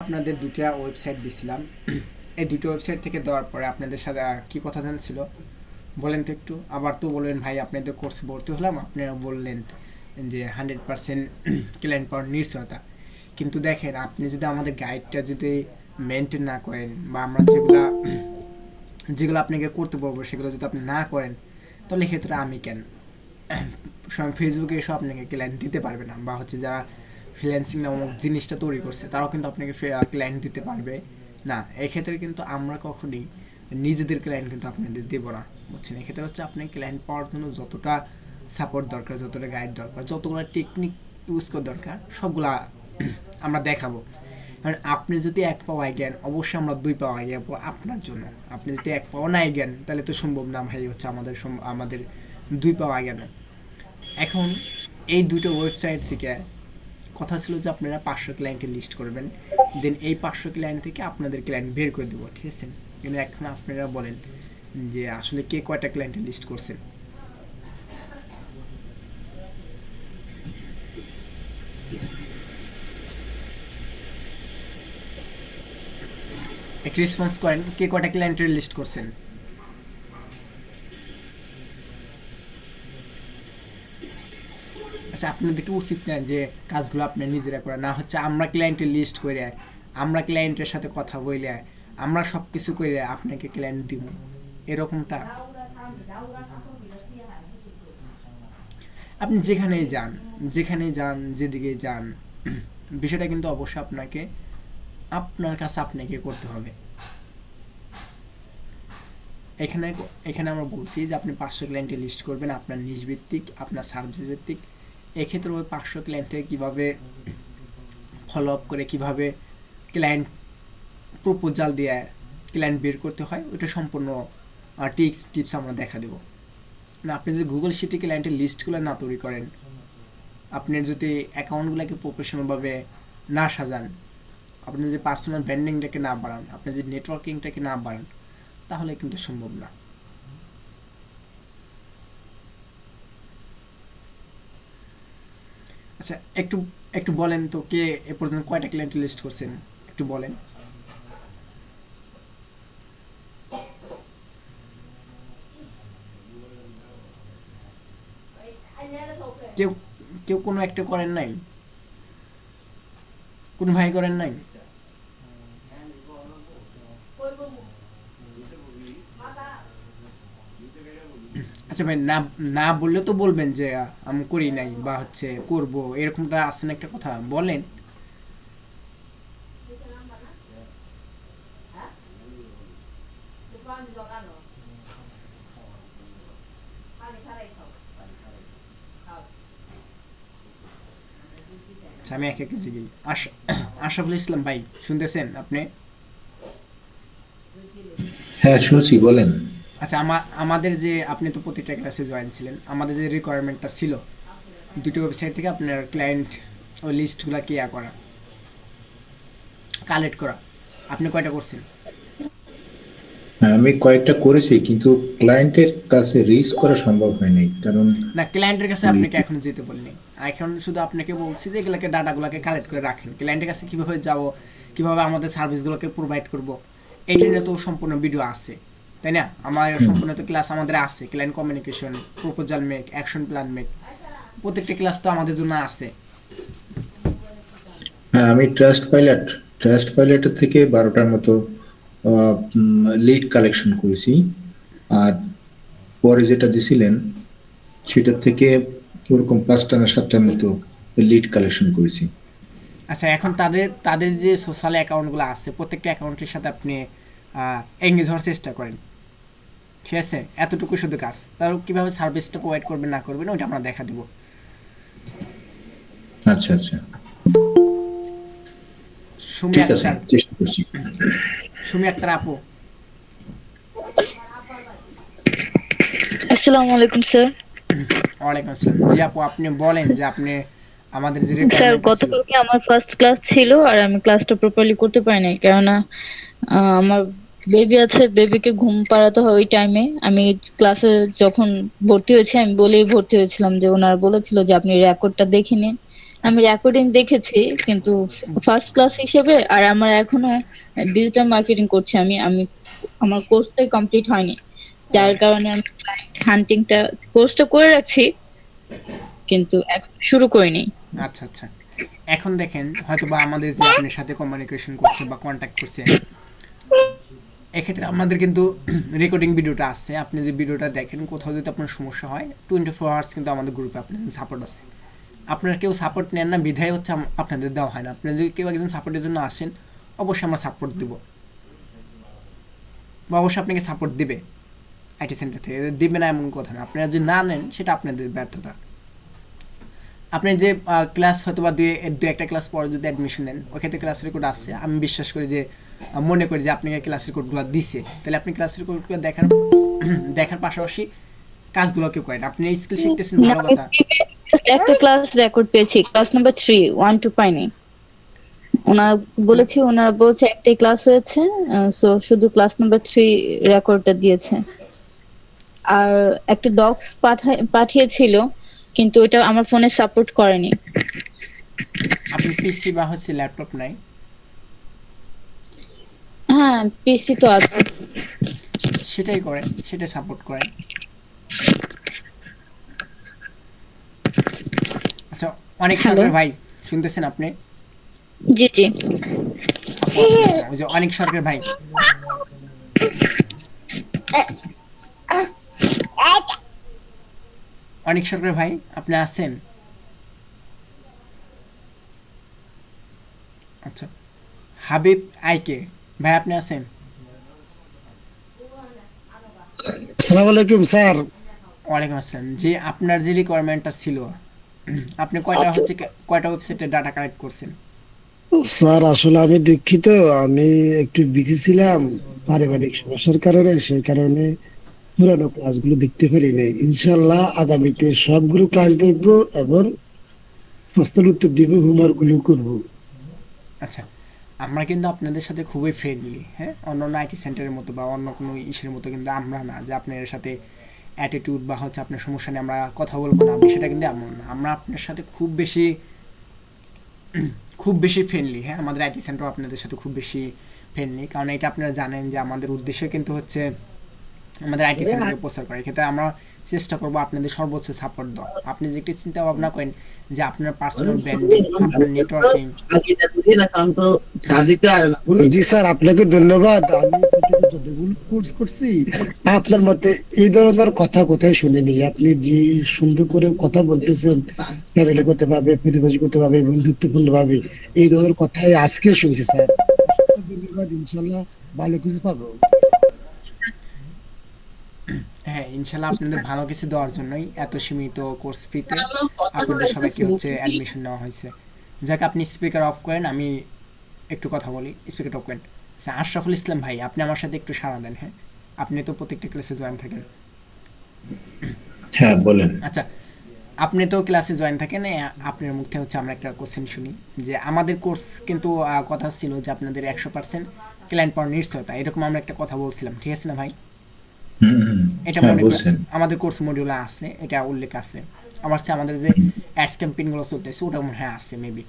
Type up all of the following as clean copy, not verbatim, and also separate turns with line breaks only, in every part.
আপনাদের দুটা ওয়েবসাইট দিছিলাম। এই দুটো ওয়েবসাইট থেকে দেওয়ার পরে আপনাদের সাথে কি কথা জানছিল বলেন তো একটু। আবার তো বলবেন ভাই আপনাদের কোর্সে ভর্তি হলাম, আপনারা বললেন যে 100% ক্লায়েন্ট পাওয়ার নিশ্চয়তা। কিন্তু দেখেন, আপনি যদি আমাদের গাইডটা যদি মেনটেন না করেন, বা আমরা যেগুলা যেগুলো আপনাকে করতে বলবো সেগুলো যদি আপনি না করেন, তাহলে ক্ষেত্রে আমি কেন স্বয়ং ফেসবুকে এসব আপনাকে ক্লায়েন্ট দিতে পারবে না, বা হচ্ছে যারা ফ্রিল্যান্সিং নামক জিনিসটা তৈরি করছে তারাও কিন্তু আপনাকে ক্লায়েন্ট দিতে পারবে না। এক্ষেত্রে কিন্তু আমরা কখনই নিজেদের ক্লায়েন্ট কিন্তু আপনাদের দেবো না, বুঝছেন। এক্ষেত্রে হচ্ছে আপনার ক্লায়েন্ট পাওয়ার জন্য যতটা সাপোর্ট দরকার, যতটা গাইড দরকার, যতগুলো টেকনিক ইউজ করা দরকার, সবগুলা আমরা দেখাবো। কারণ আপনি যদি এক পাওয়া জ্ঞান, অবশ্যই আমরা দুই পাওয়া যাবো আপনার জন্য। আপনি যদি এক পাওয়া নাই জ্ঞান, তাহলে তো সম্ভব না ভাই, হচ্ছে আমাদের দুই পাওয়া জ্ঞান। এখন এই দুটো ওয়েবসাইট থেকে কথা ছিল যে আপনারা 500 ক্লায়েন্টের লিস্ট করবেন, দেন এই 500 ক্লায়েন্ট থেকে আপনাদের ক্লায়েন্ট বের করে দেবো, ঠিক আছে। কিন্তু এখন আপনারা বলেন যে আসলে কে কয়টা ক্লায়েন্টের লিস্ট করছেন। একটা রেসপন্স করেন, কে কয়টা ক্লায়েন্টের লিস্ট করছেন। আচ্ছা, আপনাদের কি উচিত না যে কাজগুলো আপনি নিজেরা করেন? না হচ্ছে আমরা ক্লায়েন্টের লিস্ট করে, আমরা ক্লায়েন্টের সাথে কথা বলে, আমরা সব কিছু করে আপনাকে ক্লায়েন্ট দিব, এরকমটা? আপনি যেখানেই যান, যেদিকে যান, বিষয়টা কিন্তু অবশ্যই আপনার কাছে আপনাকে করতে হবে। এখানে এখানে আমরা বলছি যে আপনি 500 ক্লায়েন্টের লিস্ট করবেন, আপনার নিজ ভিত্তিক, আপনার সার্ভিস ভিত্তিক। এক্ষেত্রে ওই 500 ক্লায়েন্ট থেকে কীভাবে ফলো আপ করে, কীভাবে ক্লায়েন্ট প্রপোজাল দিয়ে ক্লায়েন্ট বের করতে হয়, ওইটা সম্পূর্ণ টিপস আমরা দেখা দেবো। না, আপনি যদি গুগল শিটে ক্লায়েন্টের লিস্টগুলো না তৈরি করেন, আপনার যদি অ্যাকাউন্টগুলোকে প্রফেশনালভাবে না সাজান, আপনি যদি পার্সোনাল ব্র্যান্ডিংটাকে না বাড়ান, আপনি যদি নেটওয়ার্কিংটাকে না বাড়ান, তাহলে কিন্তু সম্ভব না। আচ্ছা, একটু একটু বলেন তো, কে এ পর্যন্ত কয়টা ক্লায়েন্ট লিস্ট করছেন একটু বলেন। কেউ কেউ কোনো একটা করেন নাই? কোন ভাই করেন নাই? আচ্ছা ভাই, না না বললে তো বলবেন যে আমি করি নাই, বা হচ্ছে করব, এরকমটা আছে না, একটা কথা বলেন। আচ্ছা, আমি এক এক জিগি। আশরাফুল ইসলাম ভাই, শুনতেছেন আপনি?
হ্যাঁ, শুনছি, বলেন।
আচ্ছা, আমাদের যে, আপনি তো প্রতিটা ক্লাসে জয়েন ছিলেন, আমাদের যে রিকোয়ারমেন্টটা ছিল দুটো ওয়েবসাইট থেকে আপনার ক্লায়েন্ট ও লিস্টগুলো কি করা, কালেক্ট করা, আপনি কয়টা করছেন?
হ্যাঁ, আমি কয়েকটা করেছি, কিন্তু ক্লায়েন্টের কাছে রিচ করা সম্ভব হয় নাই, কারণ
না, ক্লায়েন্টের কাছে
ওই
আপনাকে এখনো যেতে বলিনি। এখন শুধু আপনাকে বলছি যে এগুলোকে, ডাটাগুলোকে কালেক্ট করে রাখেন। ক্লায়েন্টের কাছে কীভাবে যাব, কীভাবে আমাদের সার্ভিসগুলোকে প্রোভাইড করব, এইটা নিয়ে তো সম্পূর্ণ ভিডিও আছে, তাই না? আমার
হুম,
সম্পূর্ণ তো ক্লাস আমাদের আছে, client communication, proposal make, action plan make, প্রত্যেকটা ক্লাস তো আমাদের জন্য আছে।
হ্যাঁ, আমি ট্রাস্ট পাইলটের থেকে 12টার মতো লিড কালেকশন করেছি। আর পরে যেটা দিছিলেন সেটার থেকে ওরকম 5টা না 7টার মতো লিড কালেকশন করেছি।
আচ্ছা, এখন তাদের তাদের যে সোশ্যাল অ্যাকাউন্টগুলো আছে, প্রত্যেকটা অ্যাকাউন্টের সাথে আপনি এঙ্গেজ হওয়ার চেষ্টা করেন, ঠিক আছে? এতটুকু শুধু কাজ। তার কীভাবে সার্ভিসটা প্রোভাইড করবেন না করবেন, ওইটা আমরা দেখা দেবো।
আচ্ছা, আচ্ছা,
সুমি
ঠিক আছে,
আক্তার,
চেষ্টা করছি।
সুমি আক্তার আপু।
আসসালামু আলাইকুম স্যার।
ওয়ালাইকুম আসসালাম। জি আপু, আপনি বলেন যে আপনি আমাদের যে
স্যার,
রিকোয়ারমেন্টটা ছিল।
গতকালকে আমার ফার্স্ট ক্লাস ছিল আর আমি ক্লাসটা প্রপারলি করতে পারি নাই, কেননা আমার বেবি আছে, বেবিকে ঘুম পাড়াতে হয় ওই টাইমে। আমি ক্লাসে যখন ভর্তি হয়েছি আমি বলেই ভর্তি হয়েছিলাম যে ওনারা বলেছিল যে আপনি রেকর্ডটা দেখে নিন, আমি রেকর্ডিং দেখেছি, কিন্তু ফার্স্ট ক্লাস হিসেবে, আর আমার এখনো ডিজিটাল মার্কেটিং করছি আমি আমি আমার কোর্সটাই কমপ্লিট হয়নি,
ও
যার কারণে আমি ক্লায়েন্ট হান্টিংটা কোর্সটা করে রাখছি, কিন্তু এখন শুরু করিনি।
আচ্ছা আচ্ছা। এখন দেখেন হয়তো বা আমাদের যে আপনার সাথে কমিউনিকেশন করছে বা কন্ট্যাক্ট করছে, এক্ষেত্রে আমাদের কিন্তু রেকর্ডিং ভিডিওটা আছে। আপনি যে ভিডিওটা দেখেন, কোথাও যদি আপনার সমস্যা হয় 24 আওয়ার্স কিন্তু আমাদের গ্রুপে আপনাদের সাপোর্ট আছে। আপনারা কেউ সাপোর্ট নেন না বিধায় হচ্ছে আপনাদের দেওয়া হয় না। আপনি যদি কেউ একজন সাপোর্টের জন্য আসেন, অবশ্যই আমরা সাপোর্ট দেবো বা অবশ্যই আপনাকে সাপোর্ট দেবে আইটি সেন্টার থেকে। দেবে না এমন কথা না, আপনারা যদি না নেন সেটা আপনাদের ব্যর্থতা। আপনি যে ক্লাস হয়তো বা দু একটা ক্লাস পরে যদি অ্যাডমিশন নেন, ওই ক্ষেত্রে ক্লাস রেকর্ড আসছে, আমি বিশ্বাস করি যে মনে করি যে আপনাকে ক্লাস রেকর্ডগুলো দিছে, তাহলে আপনি ক্লাস রেকর্ডগুলো দেখার পাশাপাশি কাজগুলোকে করেন। আপনি স্কিল শিখতেছেন,
না,
ভালো
আমি
কথা।
just একটা ক্লাস রেকর্ড পেয়েছি, ক্লাস নাম্বার 3, 1 2 পাইনি। ওনারা বলছে একটাই ক্লাস হয়েছে, সো শুধু ক্লাস নাম্বার 3 রেকর্ডটা দিয়েছে। আর একটা ডক্স পাঠিয়েছিল, কিন্তু ওটা আমার ফোনে সাপোর্ট করেনি।
আপনি পিসি বা হচ্ছে ল্যাপটপ নাই?
হ্যাঁ, পিসি তো আছে।
সেটাই করেন, সেটা সাপোর্ট করেন। আচ্ছা, অনেক
হ্যালো।
সরকার ভাই, শুনতেছেন আপনি?
জি জি।
আপু আপনাকে না, ওই যে অনেক সরকার ভাই, অনেক সরকার ভাই আপনি আছেন? আচ্ছা, হাবিব আইকে ভাই আপনি আছেন?
আসসালামু আলাইকুম স্যার।
ওয়ালাইকুম আসসালাম। যে আপনার যে রিকোয়ারমেন্টটা ছিল, আপনি
আচ্ছা
কয়টা ওয়েবসাইটে ডাটা কালেক্ট করছেন?
স্যার, আসলে আমি দুঃখিত, আমি একটু বিজি ছিলাম পারিবারিক সমস্যার কারণে, সেই কারণে পুরানো ক্লাসগুলো দেখতে পারি নাই। ইনশাল্লাহ আগামীতে সবগুলো ক্লাস দেখবো এবং প্রশ্নের উত্তর দিব, হোমওয়ার্ক গুলো করবো।
আচ্ছা, আমরা কিন্তু আপনাদের সাথে খুবই ফ্রেন্ডলি, হ্যাঁ, অন্য অন্য আইটি সেন্টারের মতো বা অন্য কোনো ইসের মতো কিন্তু আমরা না যে আপনার সাথে অ্যাটিটিউড বা হচ্ছে আপনার সমস্যা নিয়ে আমরা কথা বলবো না, বিষয়টা কিন্তু এমন না। আমরা আপনার সাথে খুব বেশি ফ্রেন্ডলি, হ্যাঁ, আমাদের আইটি সেন্টার আপনাদের সাথে খুব বেশি ফ্রেন্ডলি, কারণ এটা আপনারা জানেন যে আমাদের উদ্দেশ্য কিন্তু হচ্ছে আমাদের আইটি সেন্টারকে প্রচার করা। এক্ষেত্রে আমরা চেষ্টা করবো আপনাদের সর্বোচ্চ সাপোর্ট দেওয়া। আপনি যে একটি চিন্তা ভাবনা করেন যে আপনার পার্সোনাল ব্র্যান্ডিং, আপনার নেটওয়ার্কিং।
জি স্যার, আপনাকে ধন্যবাদ। আমি পর্যন্ত যতগুলো কোর্স করছি, আপনার মতে এই ধরনের কথা কোথায় শুনিনি। আপনি যে সুন্দর করে কথা বলতেছেন, ফ্যামিলিগত ভাবে, পরিবেশগত ভাবে, বন্ধুত্বপূর্ণ ভাবে, এই ধরনের কথাই আজকে শুনছি স্যার। ধন্যবাদ, ইনশাল্লাহ ভালো কিছু পাবো।
হ্যাঁ, ইনশাল্লাহ আপনাদের ভালো কিছু দেওয়ার জন্যই এত সীমিত কোর্স ফিতে আপনাদের সবাইকে হচ্ছে অ্যাডমিশন নেওয়া হয়েছে। যাকে আপনি স্পিকার অফ করেন, আমি একটু কথা বলি। স্পিকার অফ করেন। আচ্ছা, আশরাফুল ইসলাম ভাই আপনি আমার সাথে একটু সাড়া দেন, হ্যাঁ, আপনি তো প্রত্যেকটা ক্লাসে জয়েন থাকেন।
হ্যাঁ বলেন।
আচ্ছা, আপনি তো ক্লাসে জয়েন থাকেন, আপনার মুখ থেকে হচ্ছে আমরা একটা কোশ্চেন শুনি যে আমাদের কোর্স কিন্তু কথা ছিল যে আপনাদের 100% ক্লায়েন্ট পাওয়ার নিশ্চয়তা, এরকম আমরা একটা কথা বলছিলাম, ঠিক আছে না ভাই? এটা
হ্যাঁ
মনে করেন
বলছেন।
আমাদের কোর্স মডিউলে আছে, এটা উল্লেখ আছে। আমার হচ্ছে আমাদের যে অ্যাডস ক্যাম্পেইনগুলো চলতেছে ওটা মনে হয় আছে মেবি।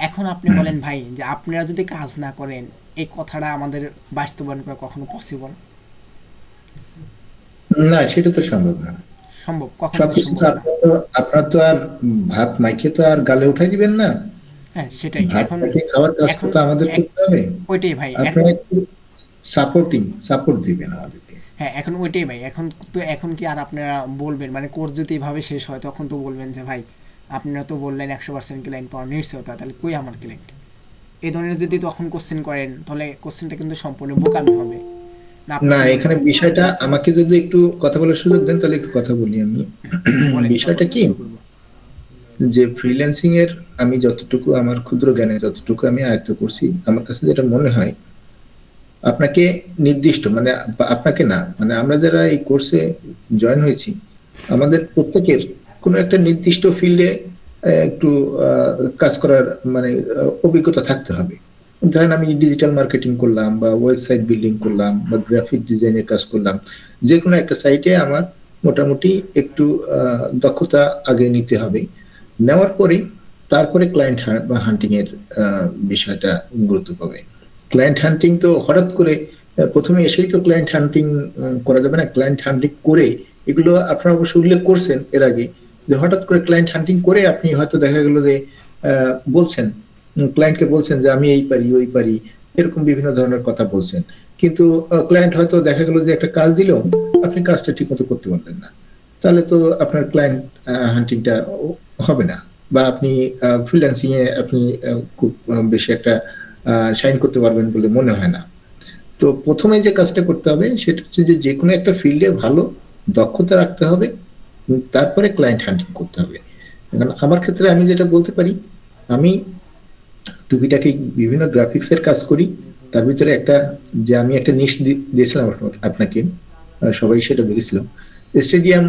এখন আপনি বলেন ভাই যে আপনারা যদি কাজ না করেন, এই কথাটা আমাদের বাস্তবায়ন করা কখনো পসিবল
না, সেটা তো সম্ভব না।
সম্ভব? কখনো
সবকিছু তো
সম্ভব না।
আপনার তো আর ভাত মাইকে তো আর গালে উঠাই দিবেন না।
হ্যাঁ, সেটাই।
ভাত
এখন
মাইকে খাওয়ার কাজটা
এখন
তো আমাদের
এক
করতে হবে।
ওইটাই ভাই
আপনারা একটু সাপোর্ট দিবেন আমাদেরকে।
হ্যাঁ, এখন ওইটাই ভাই। এখন তো এখন কি আর আপনারা বলবেন, মানে কোর্স যদি এভাবে শেষ হয় তখন তো বলবেন যে ভাই আপনারা তো বললেন 100% ক্লায়েন্ট পাওয়ার নিশ্চয়তা, তাহলে কই আমার ক্লায়েন্ট? এই ধরনের যদি তখন কোশ্চেন করেন, তাহলে কোশ্চেনটা কিন্তু সম্পূর্ণ বোকামি হবে না, আপনি
না,
কি মনে
এখানে
করেন?
বিষয়টা আমাকে যদি একটু কথা বলার সুযোগ দেন তাহলে একটু কথা বলি আমি।
বলেন,
বিষয়টা
তারপর
কি,
শুরু করবো।
যে ফ্রিল্যান্সিং এর আমি যতটুকু আমার ক্ষুদ্র জ্ঞানে যতটুকু আমি আয়ত্ত করছি, আমার কাছে যেটা মনে হয়, আপনাকে নির্দিষ্ট মানে আপনাকে না, মানে আমরা যারা এই কোর্সে জয়েন হয়েছি, আমাদের প্রত্যেকের কোনো একটা নির্দিষ্ট ফিল্ডে একটু কাজ করার মানে অভিজ্ঞতা থাকতে হবে। ধরেন আমি ডিজিটাল মার্কেটিং করলাম বা ওয়েবসাইট বিল্ডিং করলাম বা গ্রাফিক ডিজাইনের কাজ করলাম, যে কোনো একটা সাইটে আমার মোটামুটি একটু দক্ষতা আগে নিতে হবে। নেওয়ার পরেই তারপরে ক্লায়েন্ট হান্টিং এর বিষয়টা গুরুত্ব পাবে। ক্লায়েন্ট হান্টিং তো হঠাৎ করে প্রথমে এসেই তো ক্লায়েন্ট হান্টিং করা যাবে না। ক্লায়েন্ট হান্টিং করে, এগুলো আপনারা অবশ্য উল্লেখ করছেন এর আগে, যে হঠাৎ করে ক্লায়েন্ট হান্টিং করে আপনি হয়তো দেখা গেল যে বলছেন, ক্লায়েন্টকে বলছেন যে আমি এই পারি ওই পারি, এরকম বিভিন্ন ধরনের কথা বলছেন, কিন্তু ক্লায়েন্ট হয়তো দেখা গেল যে একটা কাজ দিলেও আপনি কাজটা ঠিক মতো করতে পারলেন না, তাহলে তো আপনার ক্লায়েন্ট হান্টিংটা হবে না, বা আপনি ফ্রিল্যান্সিং এ আপনি খুব বেশি একটা শাইন করতে পারবেন বলে মনে হয় না। তো প্রথমে যে কাজটা করতে হবে সেটা হচ্ছে যে যে কোনো একটা ফিল্ডে ভালো দক্ষতা রাখতে হবে, তারপরে ক্লায়েন্ট হান্টিং করতে হবে। এখন আমার ক্ষেত্রে আমি যেটা বলতে পারি, আমি টুকিটাকি বিভিন্ন গ্রাফিক্সের কাজ করি। তার ভিতরে একটা, যে আমি একটা নিশ দিয়েছিলাম আপনাকে, সবাই সেটা দেখেছিল, স্টেডিয়াম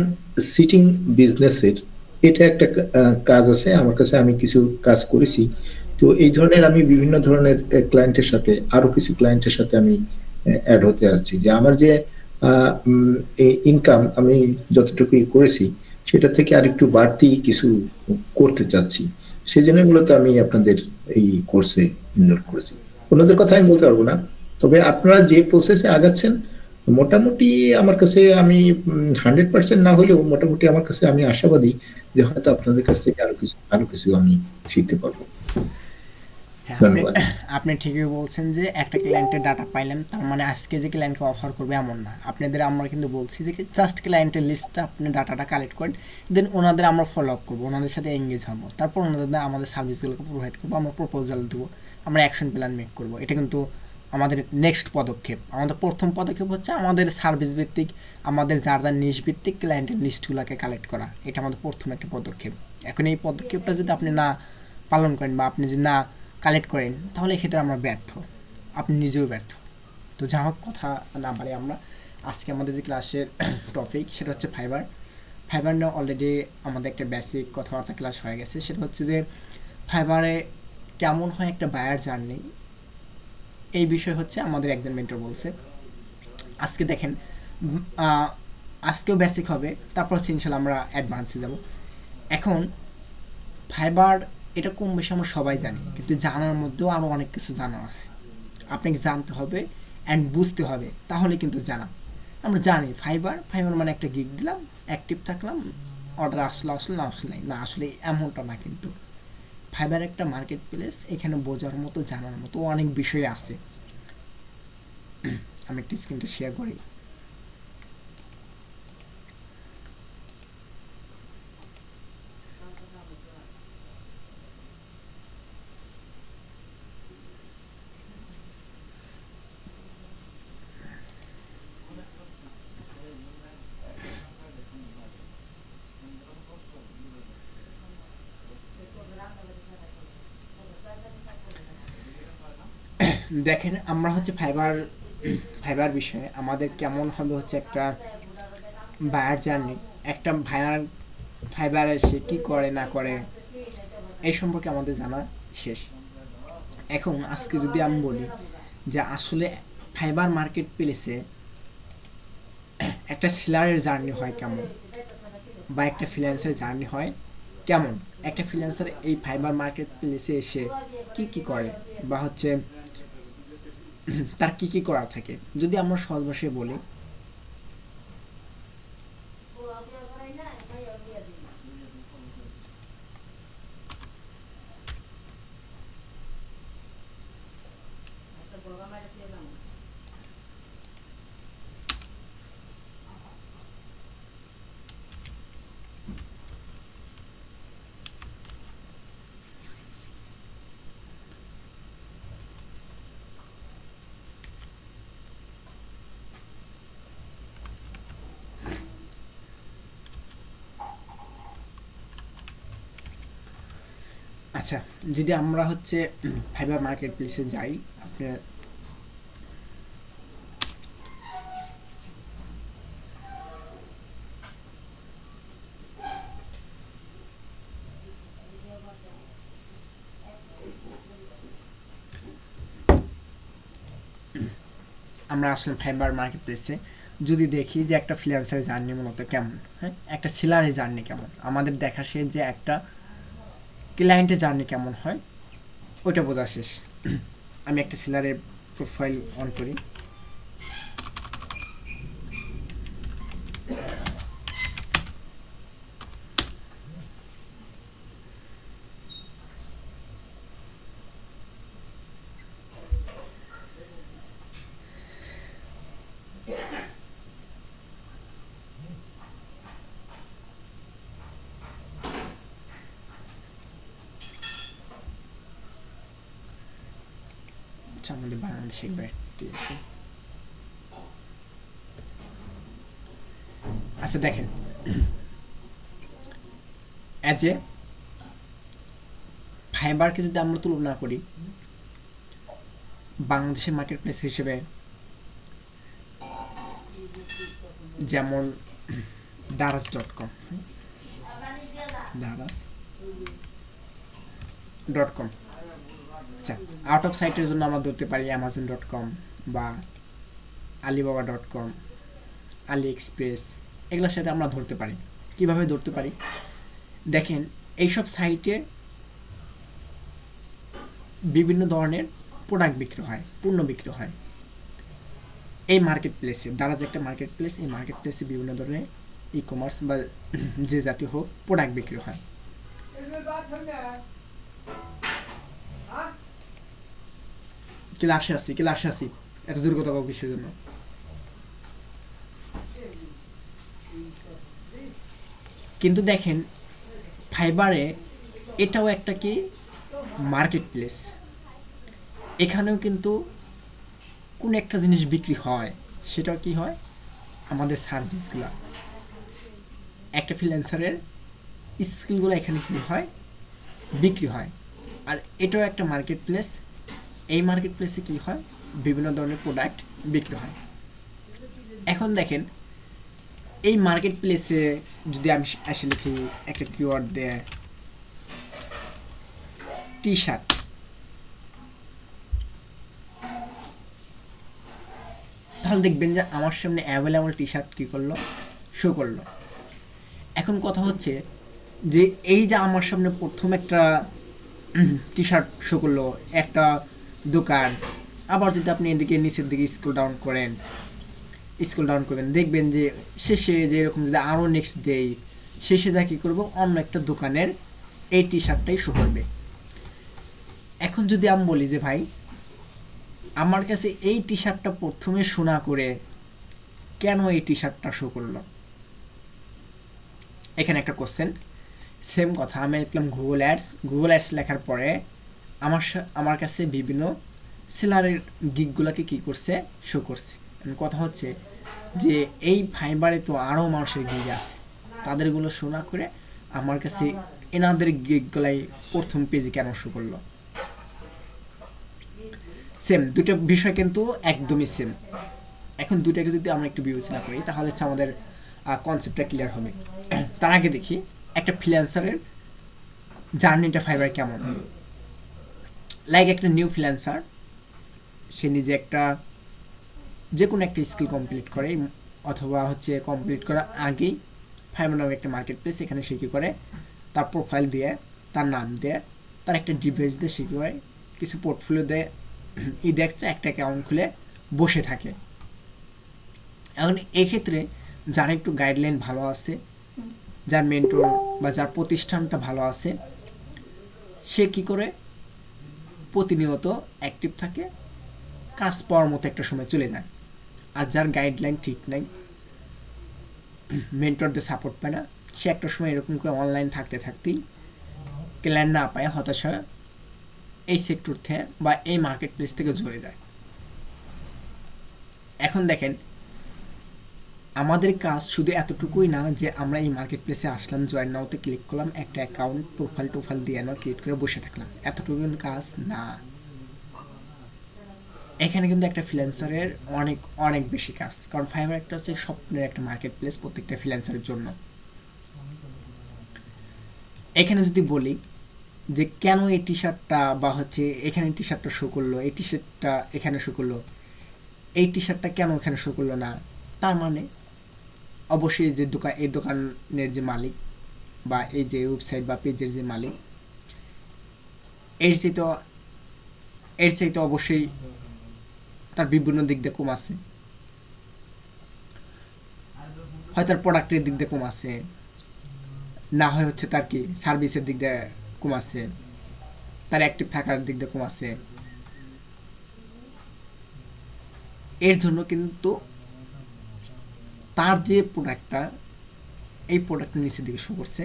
সিটিং বিজনেসের, এটা একটা কাজ আছে আমার কাছে, আমি কিছু কাজ করেছি। তো এই ধরনের আমি বিভিন্ন ধরনের ক্লায়েন্টের সাথে, আরো কিছু ক্লায়েন্টের সাথে আমি অ্যাড হতে আসছি, যে আমার যে ইনকাম আমি যতটুকু করেছি সেটা থেকে আরেকটু বাড়তি কিছু করতে চাচ্ছি। সেই জন্য মূলত আমি আপনাদের এই কোর্সে ইনরোল করেছি। অন্যদের কথা আমি বলতে পারবো না, তবে আপনারা যে প্রসেসে আগাচ্ছেন মোটামুটি আমার কাছে, আমি 100% না হলেও মোটামুটি আমার কাছে আমি আশাবাদী যে হয়তো আপনাদের কাছ থেকে আরো কিছু আমি শিখতে পারবো।
হ্যাঁ,
ধন্যবাদ।
আপনি ঠিকই বলছেন যে একটা ক্লায়েন্টের ডাটা পাইলেন, তার মানে আজকে যে ক্লায়েন্টকে অফার করবে এমন না। আপনাদের আমরা কিন্তু বলছি যে জাস্ট ক্লায়েন্টের লিস্টটা আপনি ডাটাটা কালেক্ট করেন, দেন ওনাদের আমরা ফলো আপ করবো, ওনাদের সাথে এঙ্গেজ হবো, তারপর ওনাদের আমাদের সার্ভিসগুলোকে প্রোভাইড করবো, আমরা প্রপোজাল দেবো, আমরা অ্যাকশন প্ল্যান মেক করবো। এটা কিন্তু আমাদের নেক্সট পদক্ষেপ। আমাদের প্রথম পদক্ষেপ হচ্ছে আমাদের সার্ভিস ভিত্তিক, আমাদের যার যার নিশ ভিত্তিক ক্লায়েন্টের লিস্টগুলোকে কালেক্ট করা। এটা আমাদের প্রথম একটা পদক্ষেপ। এখন এই পদক্ষেপটা যদি আপনি না পালন করেন বা আপনি যদি না কালেক্ট করেন, তাহলে এক্ষেত্রে আমরা ব্যর্থ, আপনি নিজেও ব্যর্থ। তো যা হোক, কথা না পারি আমরা, আজকে আমাদের যে ক্লাসের টপিক সেটা হচ্ছে ফাইবার। ফাইবার নিয়ে অলরেডি আমাদের একটা বেসিক কথাবার্তা ক্লাস হয়ে গেছে। সেটা হচ্ছে যে ফাইবারে কেমন হয় একটা বায়ার জার্নি, এই বিষয় হচ্ছে আমাদের একজন মেন্টর বলছে। আজকে দেখেন, আজকেও বেসিক হবে, তারপর হচ্ছে ইনশাল্লাহ আমরা অ্যাডভান্সে যাব। এখন ফাইবার এটা কম বেশি আমরা সবাই জানি, কিন্তু জানার মধ্যেও আরও অনেক কিছু জানা আছে। আপনাকে জানতে হবে অ্যান্ড বুঝতে হবে, তাহলে কিন্তু জানা। আমরা জানি ফাইবার মানে একটা গিগ দিলাম, অ্যাক্টিভ থাকলাম, অর্ডার আসলে না আসলে না, আসলে এমনটা না। কিন্তু ফাইবার একটা মার্কেট প্লেস, এখানে বোঝার মতো জানার মতো অনেক বিষয় আছে। আমি একটা স্ক্রিনটা শেয়ার করি। দেখেন, আমরা হচ্ছে ফাইবার বিষয়ে আমাদের কেমন হবে হচ্ছে একটা বায়ার জার্নি, একটা ফাইবার এসে কী করে না করে এই সম্পর্কে আমাদের জানা শেষ। এখন আজকে যদি আমি বলি যে আসলে ফাইবার মার্কেট প্লেসে একটা সেলারের জার্নি হয় কেমন, বা একটা ফ্রিল্যান্সারের জার্নি হয় কেমন, একটা ফ্রিল্যান্সার এই ফাইবার মার্কেট প্লেসে এসে কি করে, বা হচ্ছে তার কি করা থাকে, যদি আমরা সহজ ভাষায় বলি, আচ্ছা, যদি আমরা হচ্ছে ফাইবার মার্কেট প্লেসে যাই, আপনার আমরা আসলে ফাইবার মার্কেট প্লেসে যদি দেখি যে একটা ফ্রিল্যান্সারের জার্নি মূলত কেমন, হ্যাঁ, একটা সেলারের জার্নি কেমন, আমাদের দেখা সে যে একটা ক্লায়েন্টের জার্নি কেমন হয় ওইটা বোঝা শেষ। আমি একটা সেলারের প্রোফাইল অন করি। আচ্ছা, আমাদের বাংলাদেশে একবার আচ্ছা দেখেন, অ্যাজ এ ফাইবারকে যদি আমরা তুলনা করি বাংলাদেশের মার্কেট প্লেস হিসেবে, যেমন daraz.com, daraz.com। আচ্ছা, আউট অফ সাইটের জন্য আমরা ধরতে পারি amazon.com বা alibaba.com, আলি এক্সপ্রেস, এগুলোর সাথে আমরা ধরতে পারি। কিভাবে ধরতে পারি দেখেন, এইসব সাইটে বিভিন্ন ধরনের প্রোডাক্ট বিক্রি হয়, পণ্য বিক্রি হয়। এই মার্কেট প্লেসে, দারাজ একটা মার্কেট প্লেস, এই মার্কেট প্লেসে বিভিন্ন ধরনের ই কমার্স বা যে জাতীয় হোক প্রোডাক্ট বিক্রি হয়। ক্লাসে আসি এত দূর কথা কাউ কিসের জন্য? কিন্তু দেখেন ফাইবারে এটাও একটা কি মার্কেট প্লেস, এখানেও কিন্তু কোন একটা জিনিস বিক্রি হয়, সেটাও কি হয় আমাদের সার্ভিসগুলো, একটা ফ্রিল্যান্সারের স্কিলগুলো এখানে কি হয় বিক্রি হয়। আর এটাও একটা মার্কেট প্লেস, এই মার্কেট প্লেসে কি হয় বিভিন্ন ধরনের প্রোডাক্ট বিক্রি হয়। এখন দেখেন এই মার্কেট প্লেসে যদি আমি আসলে লিখি একটা কিওয়ার্ড দেয় টি শার্ট, তাহলে দেখবেন যে আমার সামনে অ্যাভেলেবল টি শার্ট কী করলো শো করলো। এখন কথা হচ্ছে যে এই যে আমার সামনে প্রথম একটা টি শার্ট শো করলো একটা দোকান, আবার যদি আপনি এদিকে নিচের দিকে স্ক্রল ডাউন করবেন দেখবেন যে শেষে যে এরকম যদি আরও নেক্সট দেই শেষে যা কী করবো অন্য একটা দোকানের এই টি শার্টটাই শো করবে। এখন যদি আমি বলি যে ভাই আমার কাছে এই টি শার্টটা প্রথমে শোনা করে কেন এই টি শার্টটা শো করলো, এখানে একটা কোশ্চেন। সেম কথা আমি লিখলাম গুগল অ্যাডস লেখার পরে আমার কাছে বিভিন্ন সেলারের গিগগুলোকে কী করছে শো করছে। কথা হচ্ছে যে এই ফাইবারে তো আরও মানুষের গিগ আছে, তাদেরগুলো শোনা করে আমার কাছে এনাদের গিগগুলাই প্রথম পেজে কেন শো করলো। সেম দুটো বিষয় কিন্তু একদমই সেম। এখন দুটাকে যদি আমরা একটু বিবেচনা করি তাহলে হচ্ছে আমাদের কনসেপ্টটা ক্লিয়ার হবে। তার আগে দেখি একটা ফ্রিল্যান্সারের জার্নিটা ফাইবার কেমন। লাইক একটা নিউ ফ্রিল্যান্সার, সে নিজে একটা যে কোনো একটা স্কিল কমপ্লিট করে অথবা হচ্ছে কমপ্লিট করার আগেই ফাইবার নামে একটা মার্কেট প্লেস, এখানে সে কী করে তার প্রোফাইল দিয়ে তার নাম দিয়ে তার একটা ডিভাইস দিয়ে সে কী করে কিছু পোর্টফোলিও দেয় দেখছে একটা অ্যাকাউন্ট খুলে বসে থাকে। এখন এক্ষেত্রে যার একটু গাইডলাইন ভালো আছে, যার মেন্টর বা যার প্রতিষ্ঠানটা ভালো আছে, সে কি করে প্রতিনিয়ত অ্যাক্টিভ থাকে, কাজ পাওয়ার মতো একটা সময় চলে যায়। আর যার গাইডলাইন ঠিক নাই, মেন্টরদের সাপোর্ট পায় না, সে একটা সময় এরকম করে অনলাইন থাকতেই ক্লায়েন্ট না পায় হতাশা এই সেক্টর থেকে বা এই মার্কেট প্লেস থেকে ঝরে যায়। এখন দেখেন আমাদের কাজ শুধু এতটুকুই না যে আমরা এই মার্কেট প্লেসে আসলাম, জয়েন নাওতে ক্লিক করলাম, একটা অ্যাকাউন্ট প্রোফাইল দিয়ে ক্রিয়েট করে বসে থাকলাম, এতটুকু কিন্তু কাজ না। এখানে কিন্তু একটা ফ্রিল্যান্সারের অনেক অনেক বেশি কাজ, কারণ ফাইবার একটা হচ্ছে স্বপ্নের একটা মার্কেট প্লেস প্রত্যেকটা ফ্রিল্যান্সারের জন্য। এখানে যদি বলি যে কেন এই টি শার্টটা বা হচ্ছে এখানে টি শার্টটা শো করলো, এই টি শার্টটা এখানে শো করলো, এই টি শার্টটা কেন এখানে শো করলো না, তার মানে অবশ্যই যে এই দোকানের যে মালিক বা এই যে ওয়েবসাইট বা পেজের যে মালিক, এর চাইতে এর চাইতে অবশ্যই তার বিভিন্ন দিক দিয়ে কম আছে, হয় তার প্রোডাক্টের দিক দিয়ে কম আছে, না হয় হচ্ছে তার কি সার্ভিসের দিক দিয়ে কম আছে, তার অ্যাক্টিভ থাকার দিক দিয়ে কম আছে। এর জন্য কিন্তু তার যে প্রোডাক্টটা, এই প্রোডাক্টের নিচের দিকে শো করছে,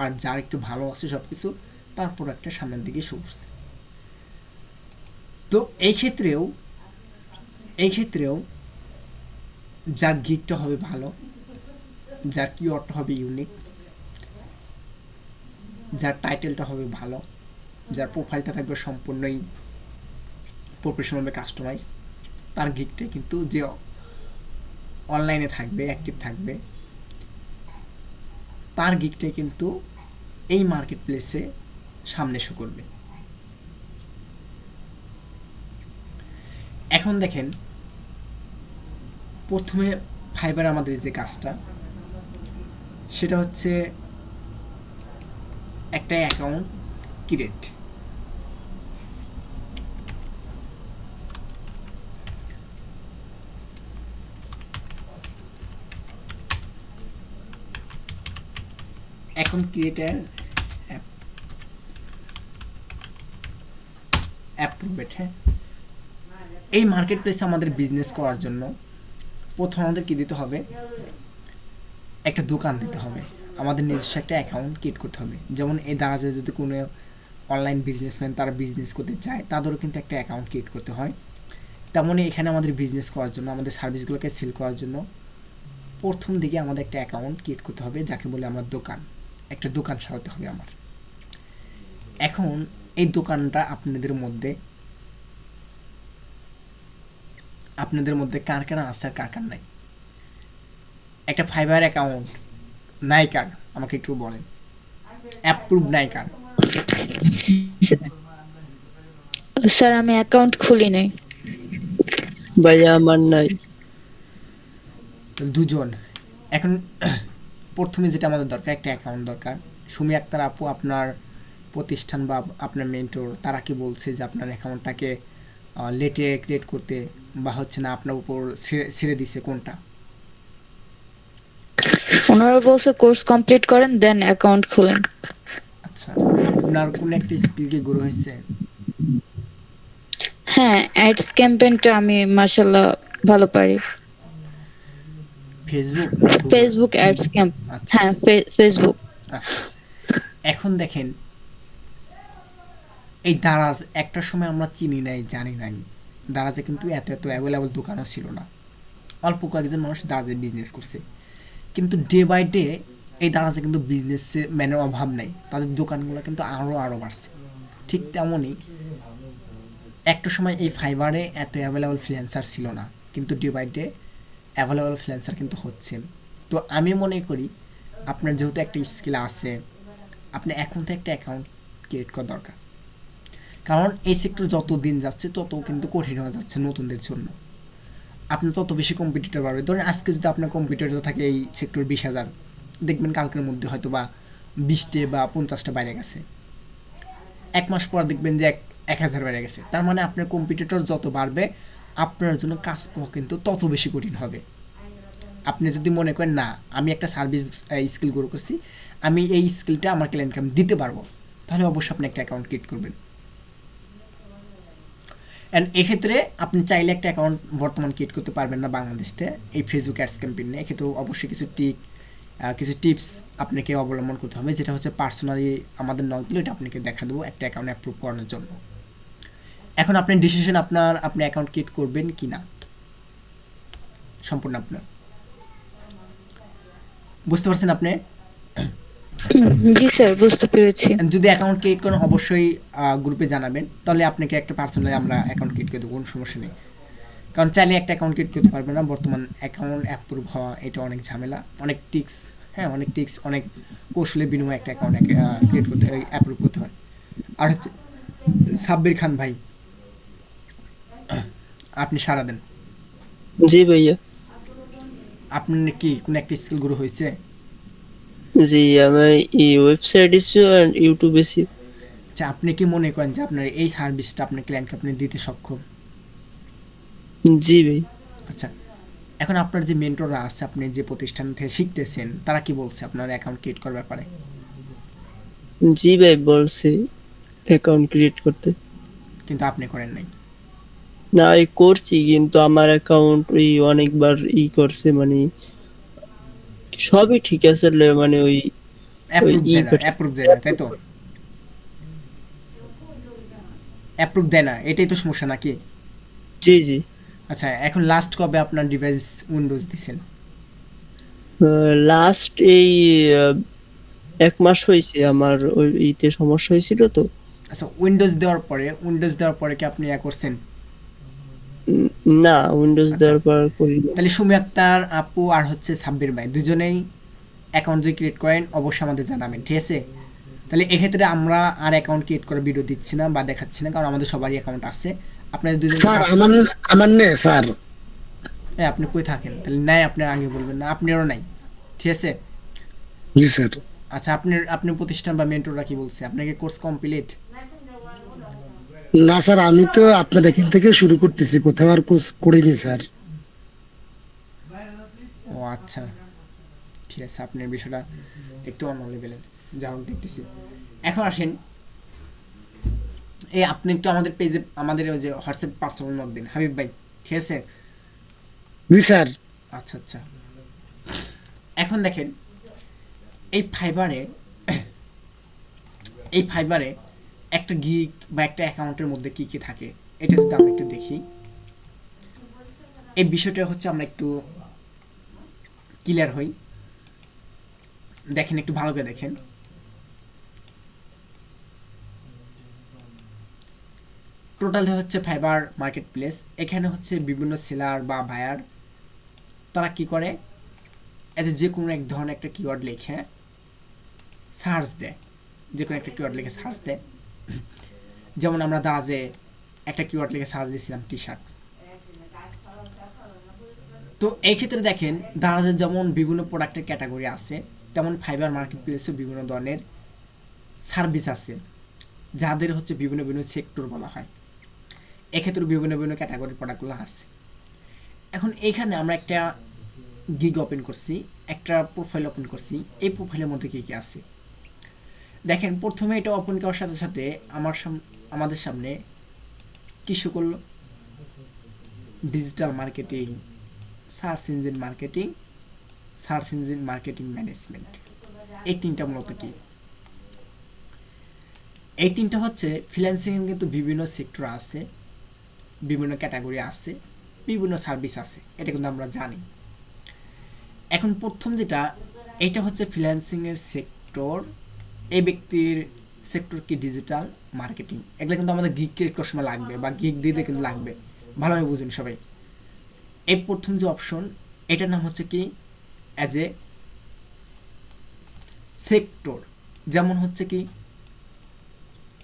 আর যার একটু ভালো আছে সব কিছু, তার প্রোডাক্টের সামনের দিকে শো করছে। তো এই ক্ষেত্রেও যার গিকটা হবে ভালো, যার কিওয়ার্ডটা হবে ইউনিক, যার টাইটেলটা হবে ভালো, যার প্রোফাইলটা থাকবে সম্পূর্ণই প্রফেশনালভাবে কাস্টমাইজ, তার গিকটা কিন্তু যে অনলাইনে থাকবে, অ্যাক্টিভ থাকবে, তার গিকটাই কিন্তু এই মার্কেট প্লেসে সামনে শো করবে। এখন দেখেন, প্রথমে ফাইবার আমাদের যে কাজটা, সেটা হচ্ছে একটা অ্যাকাউন্ট ক্রিয়েট। এখন ক্রিয়েট অ্যান অ্যাপ্রুভেড। হ্যাঁ, এই মার্কেট প্লেসে আমাদের বিজনেস করার জন্য প্রথম আমাদের কী দিতে হবে, একটা দোকান দিতে হবে, আমাদের নিজস্ব একটা অ্যাকাউন্ট ক্রিয়েট করতে হবে। যেমন এই দারাজে যদি কোনো অনলাইন বিজনেসম্যান তারা বিজনেস করতে চায়, তাদেরও কিন্তু একটা অ্যাকাউন্ট ক্রিয়েট করতে হয়। তেমনই এখানে আমাদের বিজনেস করার জন্য, আমাদের সার্ভিসগুলোকে সেল করার জন্য প্রথম দিকে আমাদের একটা অ্যাকাউন্ট ক্রিয়েট করতে হবে, যাকে বলে আমরা দোকান। একটা দোকান সাজাতে হবে আমার। এখন এই দোকানটা আপনাদের মধ্যে কার কার আছে আর কার কার নাই? একটা ফাইবার অ্যাকাউন্ট নাই কার, আমাকে একটু বলেন। অ্যাপ্রুভ নাই কার?
স্যার আমি অ্যাকাউন্ট খুলি নাই।
ভাইয়া আমার নাই।
দুজন। এখন প্রথমে যেটা আমাদের দরকার, একটা অ্যাকাউন্ট দরকার। সুমি আক্তার আপু, আপনার প্রতিষ্ঠান বা আপনার মেন্টর তারা কি বলছে যে আপনার অ্যাকাউন্টটাকে লেটে ক্রিয়েট করতে, বা হচ্ছে না আপনার উপর ছেড়ে দিছে, কোনটা?
ওনারা বলছে কোর্স কমপ্লিট করেন দেন অ্যাকাউন্ট খুলেন।
আচ্ছা, আপনার কোন একটা স্কিল কি গ্রো হয়েছে?
হ্যাঁ, অ্যাডস ক্যাম্পেইনটা আমি মাশাআল্লাহ ভালো পারি।
ফেসবুক?
Facebook ads camp.
আচ্ছা
হ্যাঁ, ফেসবুক।
আচ্ছা, এখন দেখেন, এই দারাজ একটা সময় আমরা চিনি নাই, জানি নাই। দারাজে কিন্তু এত অ্যাভেলেবল দোকানও ছিল না, অল্প কয়েকজন মানুষ দারাজে বিজনেস করছে। কিন্তু ডে বাই ডে এই দারাজে কিন্তু বিজনেসে ম্যানের অভাব নেই, তাদের দোকানগুলো কিন্তু আরও বাড়ছে। ঠিক তেমনই একটা সময় এই ফাইবারে এত অ্যাভেলেবল ফ্রিল্যান্সার ছিল না, কিন্তু day by day available freelancer কিন্তু হচ্ছে। তো আমি মনে করি আপনার যেহেতু একটা স্কিল আছে, আপনি এখন তো একটা অ্যাকাউন্ট ক্রিয়েট করা দরকার। কারণ এই সেক্টর যত দিন যাচ্ছে তত কিন্তু কঠিন হয়ে যাচ্ছে নতুনদের জন্য। আপনি তত বেশি কম্পিটিটর বাড়বে। ধরেন আজকে যদি আপনার কম্পিটিটর থাকে এই সেক্টর 20,000, দেখবেন কালকের মধ্যে হয়তো বা 20টে বা 50টা বাইরে গেছে। এক মাস পর দেখবেন যে 1,000 বেড়ে গেছে। তার মানে আপনার কম্পিটিটর যত বাড়বে, আপনার জন্য কাজ পাওয়া কিন্তু তত বেশি কঠিন হবে। আপনি যদি মনে করেন না আমি একটা সার্ভিস স্কিল গ্রো করছি, আমি এই স্কিলটা আমার ক্লায়েন্টকে আমি দিতে পারবো, তাহলে অবশ্যই আপনি একটা অ্যাকাউন্ট ক্রিয়েট করবেন। অ্যান্ড এক্ষেত্রে আপনি চাইলে একটা অ্যাকাউন্ট বর্তমান ক্রিয়েট করতে পারবেন না বাংলাদেশে এই ফেসবুক অ্যাডস ক্যাম্পেইনে। এক্ষেত্রেও অবশ্যই কিছু টিপস আপনাকে অবলম্বন করতে হবে, যেটা হচ্ছে পার্সোনালি আমাদের নক দিলে এটা আপনাকে দেখা দেবো একটা অ্যাকাউন্ট অ্যাপ্রুভ করানোর জন্য। এখন আপনি ডিসিশন আপনি অ্যাকাউন্ট ক্রিয়েট করবেন কি না সম্পূর্ণ আপনার। বুঝতে পারছেন আপনি?
জি স্যার, বুঝতে পেরেছি।
যদি অ্যাকাউন্ট ক্রিয়েট করেন অবশ্যই গ্রুপে জানাবেন, তাহলে আপনাকে একটা পার্সোনালি আমরা অ্যাকাউন্ট ক্রিয়েট করে দেবো, কোনো সমস্যা নেই। কারণ চাইলে একটা অ্যাকাউন্ট ক্রিয়েট করতে পারবে না, বর্তমান অ্যাকাউন্ট অ্যাপ্রুভ হওয়া এটা অনেক ঝামেলা, অনেক টিক্স, অনেক কৌশলের বিনিময়ে একটা অ্যাকাউন্ট ক্রিয়েট করতে হয়, অ্যাপ্রুভ করতে হয়। আর হচ্ছে সাব্বির খান ভাই, আপনি সারা দেন।
জি ভাইয়া।
আপনার কি কোনো একটা স্কিল গ্রো হয়েছে?
জি, আমি এই ওয়েবসাইট ইস্যু এন্ড ইউটিউব এসি।
আচ্ছা, আপনি কি মনে করেন যে আপনার এই সার্ভিসটা আপনার ক্লায়েন্টকে আপনি দিতে সক্ষম?
জি ভাই।
আচ্ছা, এখন আপনার যে মেন্টররা আছে, আপনি যে প্রতিষ্ঠান থেকে শিখতেছেন, তারা কি বলছে আপনার অ্যাকাউন্ট ক্রিয়েট করার ব্যাপারে?
জি ভাই, বলছে অ্যাকাউন্ট ক্রিয়েট করতে।
কিন্তু আপনি করেন নাই।
না, এই করছি, কিন্তু আমার অ্যাকাউন্ট ওই অনেকবার করছে, মানে সবই ঠিক আছে, মানে ওই ওই
অ্যাপ্রুভ দেয় না,
করছে।
অ্যাপ্রুভ দেয় না, তাই তো? অ্যাপ্রুভ দেয় না, এটাই তো সমস্যা নাকি?
জি জি।
আচ্ছা, এখন লাস্ট কবে আপনার ডিভাইস উইন্ডোজ দিছেন?
লাস্ট এই আহ, 1 মাস হয়েছে, আমার ওই ইতে সমস্যা হয়েছিল তো।
আচ্ছা, উইন্ডোজ দেওয়ার পরে কি আপনি ইয়া করছেন?
উম, না, উইন্ডোজ
আচ্ছা,
দেওয়ার পর করি না।
তাহলে সুমি আক্তার আপু আর হচ্ছে সাব্বির ভাই দুজনেই অ্যাকাউন্ট যদি ক্রিয়েট করেন অবশ্যই আমাদের জানাবেন, ঠিক আছে? তাহলে এক্ষেত্রে আমরা আর অ্যাকাউন্ট ক্রিয়েট করে ভিডিও দিচ্ছি না বা দেখাচ্ছি না, কারণ আমাদের সবারই অ্যাকাউন্ট আছে। আপনাদের দুজনের
স্যার
কাছে
আমার আমার নেই স্যার।
আপনি কই থাকেন? তাহলে নাই, আপনার আগে বলবেন না, আপনারও নাই, ঠিক আছে?
জি স্যার।
আচ্ছা, আপনার প্রতিষ্ঠান বা মেন্টররা কি বলছে? আপনাকে কোর্স কমপ্লিট?
না স্যার, আমি তো আপনার এখান থেকে শুরু করতেছি, কোথাও আর কোর্স করিনি স্যার।
ও আচ্ছা, ঠিক আছে, আপনার বিষয়টা একটু অন্য লেভেলের, যা হোক দেখতেছি। এখন আসেন, এই আপনি একটু আমাদের পেজে, আমাদের ওই যে হোয়াটসঅ্যাপ পার্সোনাল নক দিন হাবিব ভাই, ঠিক আছে?
জি স্যার।
আচ্ছা আচ্ছা, এখন দেখেন এই ফাইবারে এই ফাইবারে একটা গিগ বা একটা অ্যাকাউন্টের মধ্যে কি কি থাকে এটা যদি আমরা একটু দেখি, এই বিষয়টা হচ্ছে আমরা একটু ক্লিয়ার হই। দেখেন, একটু ভালো করে দেখেন। টোটাল হচ্ছে ফাইবার মার্কেট প্লেস। এখানে হচ্ছে বিভিন্ন সেলার বা বায়ার, তারা কি করে, যে কোনো এক ধরনের একটা কিওয়ার্ড লিখে সার্চ দেয়, যে কোনো একটা কিওয়ার্ড লিখে সার্চ দেয়। যেমন আমরা দারাজে একটা কিওয়ার্ড লিখে সার্চ দিয়েছিলাম টি শার্ট। তো এই ক্ষেত্রে দেখেন, দারাজের যেমন বিভিন্ন প্রোডাক্টের ক্যাটাগরি আছে, তেমন ফাইবার মার্কেট প্লেসে বিভিন্ন ধরনের সার্ভিস আছে, যাদের হচ্ছে বিভিন্ন বিভিন্ন সেক্টর বলা হয়। এক্ষেত্রে বিভিন্ন বিভিন্ন ক্যাটাগরির প্রোডাক্টগুলো আছে। এখন এইখানে আমরা একটা গিগ ওপেন করছি, একটা প্রোফাইল ওপেন করছি। এই প্রোফাইলের মধ্যে কী কী আছে দেখেন। প্রথমে এটা ওপেন করার সাথে সাথে আমাদের সামনে কী শো করলো? Digital marketing, search engine marketing, search engine marketing management. এই তিনটা মূলত কি? এই তিনটা হচ্ছে ফ্রিল্যান্সিংয়ের কিন্তু বিভিন্ন সেক্টর আছে, বিভিন্ন ক্যাটাগরি আছে, বিভিন্ন সার্ভিস আছে, এটা কিন্তু আমরা জানি। এখন প্রথম যেটা, এটা হচ্ছে ফ্রিল্যান্সিংয়ের সেক্টর। এই ব্যক্তির সেক্টর কি? Digital marketing. এগুলো কিন্তু আমাদের গিগ ক্রিয়েট করার সময় লাগবে বা গিগ দিতে কিন্তু লাগবে, ভালোভাবে বুঝুন সবাই। এই প্রথম যে অপশন, এটার নাম হচ্ছে কি? As a sector. যেমন হচ্ছে কি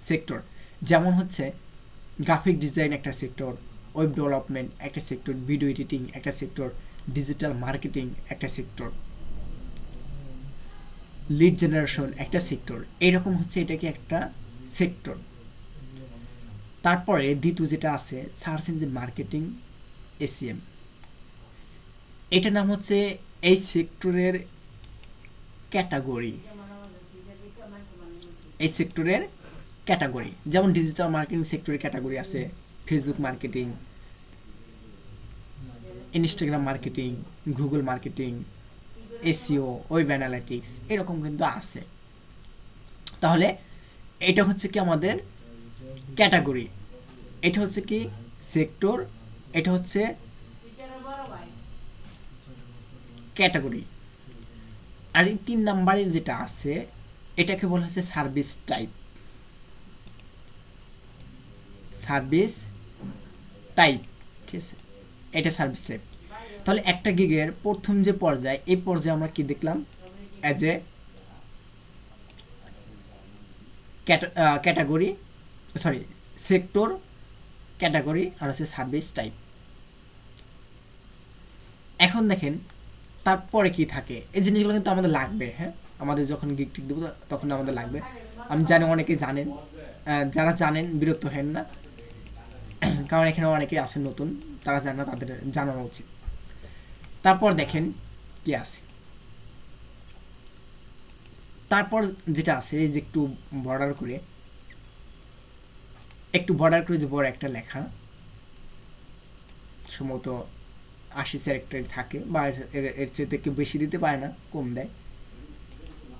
সেক্টর, যেমন হচ্ছে গ্রাফিক ডিজাইন একটা সেক্টর, ওয়েব ডেভেলপমেন্ট একটা সেক্টর, ভিডিও এডিটিং একটা সেক্টর, ডিজিটাল মার্কেটিং একটা সেক্টর, লিড জেনারেশন একটা সেক্টর। এইরকম হচ্ছে এটাকে একটা সেক্টর। তারপরে দ্বিতীয় যেটা আছে সার্চ ইঞ্জিন মার্কেটিং, এসিএম। এটার নাম হচ্ছে এই সেক্টরের ক্যাটাগরি। এই সেক্টরের ক্যাটাগরি, যেমন ডিজিটাল মার্কেটিং সেক্টরের ক্যাটাগরি আছে Facebook marketing, Instagram marketing, Google marketing, SEO, web analytics, এরকম কিন্তু আছে। তাহলে এটা হচ্ছে কি আমাদের ক্যাটাগরি, এটা হচ্ছে কি সেক্টর, এটা হচ্ছে ক্যাটাগরি। আর এই 3 নাম্বারে যেটা আছে এটাকে বলা হচ্ছে সার্ভিস টাইপ। সার্ভিস টাইপ, ঠিক আছে, এটা সার্ভিস টাইপ। তাহলে একটা গিগের প্রথম যে পর্যায়ে, এই পর্যায়ে আমরা কি দেখলাম? As a category, sorry sector, category, আর হচ্ছে সার্ভিস টাইপ। এখন দেখেন তারপরে কি থাকে, এই জিনিসগুলো কিন্তু আমাদের লাগবে। হ্যাঁ, আমাদের যখন গিগ টিক দেবো তখন আমাদের লাগবে। আমি জানি অনেকে জানেন, যারা জানেন বিরক্ত হেন না, কারণ এখানে অনেকেই আছেন নতুন, তারা জানে না, তাদের জানানো উচিত। তারপর দেখেন কি আছে, তারপর যেটা আছে এই যে একটু বর্ডার করে যে বড় একটা লেখা, সম্ভবত 80 ক্যারেক্টার থাকে, বা এর চেয়ে কেউ বেশি দিতে পারে না, কম দেয়।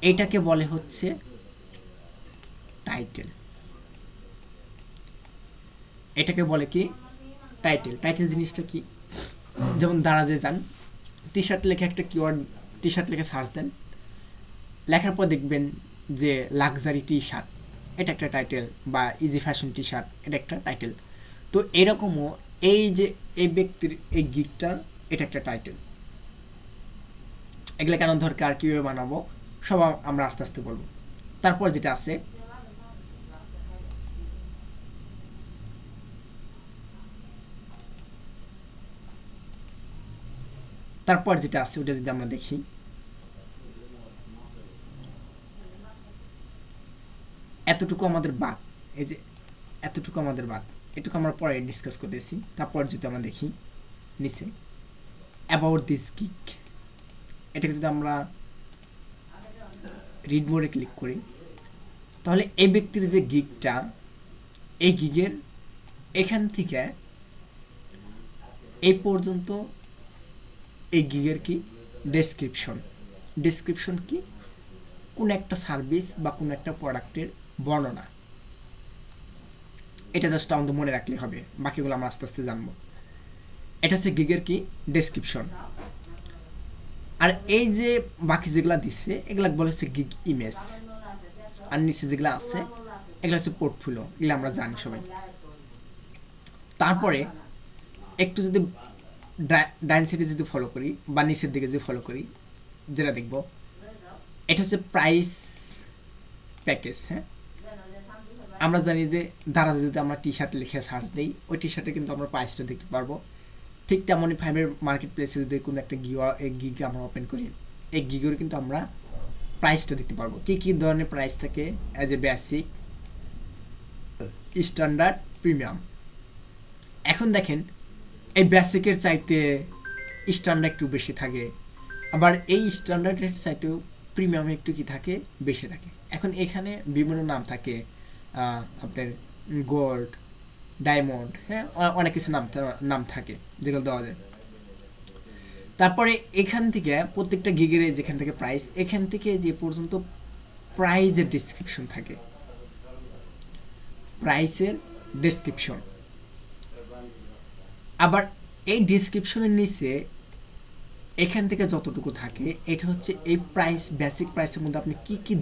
এটাকে বলে হচ্ছে টাইটেল। এটাকে বলে কি টাইটেল। টাইটেল জিনিসটা কি, যেমন দারাজে যান, টি শার্ট লেখে একটা কিওয়ার্ড, টি শার্ট লেখে সার্চ দেন, লেখার পর দেখবেন যে লাক্সারি টি শার্ট, এটা একটা টাইটেল, বা ইজি ফ্যাশন টি শার্ট, এটা একটা টাইটেল। তো এরকমও এই যে এই ব্যক্তির এই গিকটার এটা একটা টাইটেল। এগুলো কেন দরকার, কীভাবে বানাবো, সব আমরা আস্তে আস্তে বলবো। তারপর যেটা আছে ওটা যদি আমরা দেখি, এতটুকু আমাদের বাদ, এই যে এতটুকু আমাদের বাদ, এটুকু আমরা পরে ডিসকাস করতেছি। তারপর যদি আমরা দেখি নিচে অ্যাবাউট দিস গিগ, এটাকে যদি আমরা রিড মোডে ক্লিক করি, তাহলে এই ব্যক্তির যে গিগটা, এই গিগের এখান থেকে এই পর্যন্ত এই গিগের কি ডেসক্রিপশন কি, কোন একটা সার্ভিস বা কোন একটা প্রোডাক্টের বর্ণনা। এটা জাস্ট আমাদের মনে রাখলে হবে, বাকিগুলো আমরা আস্তে আস্তে জানবো। এটা হচ্ছে গিগের কি ডেসক্রিপশন। আর এই যে বাকি যেগুলো দিচ্ছে এগুলা বলে হচ্ছে গিগ ইমেজ, আর নিচে যেগুলো আছে এগুলো হচ্ছে পোর্টফোলিও, এগুলো আমরা জানি সবাই। তারপরে একটু যদি ডাইন সাইডে যদি ফলো করি বা নিচের দিকে যদি ফলো করি, যেটা দেখব এটা হচ্ছে প্রাইস প্যাকেজ। হ্যাঁ, আমরা জানি যে দারাজে যদি আমরা টি শার্ট লিখে সার্চ দিই, ওই টি শার্টে কিন্তু আমরা প্রাইসটা দেখতে পারবো। ঠিক তেমনই ফাইবার মার্কেট প্লেসে যদি কোনো একটা গিগ আমরা ওপেন করি, এই গিগের কিন্তু আমরা প্রাইসটা দেখতে পারবো, কী কী ধরনের প্রাইস থাকে, as a basic, standard, premium. এখন দেখেন এই বেসিকের চাইতে স্ট্যান্ডার্ড একটু বেশি থাকে, আবার এই স্ট্যান্ডার্ডের চাইতেও প্রিমিয়ামে একটু কি থাকে, বেশি থাকে। এখন এখানে বিভিন্ন নাম থাকে, আপনার গোল্ড, ডায়মন্ড, হ্যাঁ অনেক কিছু নাম থাকে যেগুলো দেওয়া যায়। তারপরে এখান থেকে প্রত্যেকটা গিগের যেখান থেকে প্রাইস, এখান থেকে যে পর্যন্ত প্রাইজের ডিসক্রিপশন থাকে, প্রাইসের ডেসক্রিপশন। আবার এই ডিসক্রিপশনের নিচে এখান থেকে যতটুকু থাকে এটা হচ্ছে এই প্রাইস, বেসিক প্রাইসের মধ্যে আপনি কি কি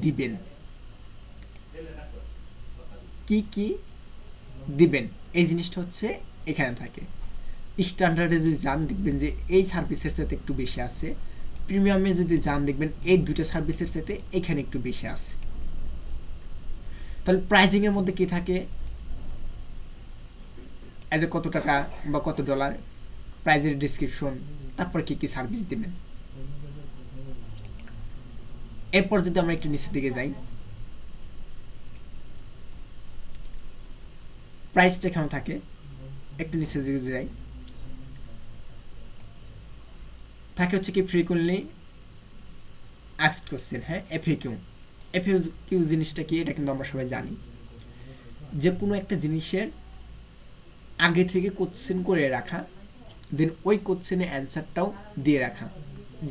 দিবেন, এই জিনিসটা হচ্ছে এখানে থাকে। স্ট্যান্ডার্ডে যদি যান দেখবেন যে এই সার্ভিসের সাথে একটু বেশি আছে, প্রিমিয়ামে যদি যান দেখবেন এই দুটো সার্ভিসের সাথে এখানে একটু বেশি আছে। তাহলে প্রাইজিংয়ের মধ্যে কি থাকে, অ্যাজ এ কত টাকা বা কত ডলার, প্রাইজের ডিসক্রিপশন, তারপর কি কি সার্ভিস দেবেন। এরপর যদি আমরা একটু নিচের দিকে যাই, প্রাইসটা এখানে থাকে, একটু নিচের দিকে যাই, থাকে হচ্ছে কি ফ্রিকুয়েন্টলি আস্কড কোশ্চেন। হ্যাঁ, এফএকিউ জিনিসটা কি, এটা কিন্তু আমরা সবাই জানি, যে কোনো একটা জিনিসের আগে থেকে কোশ্চেন করে রাখা, দেন ওই কোশ্চেনের অ্যান্সারটাও দিয়ে রাখা।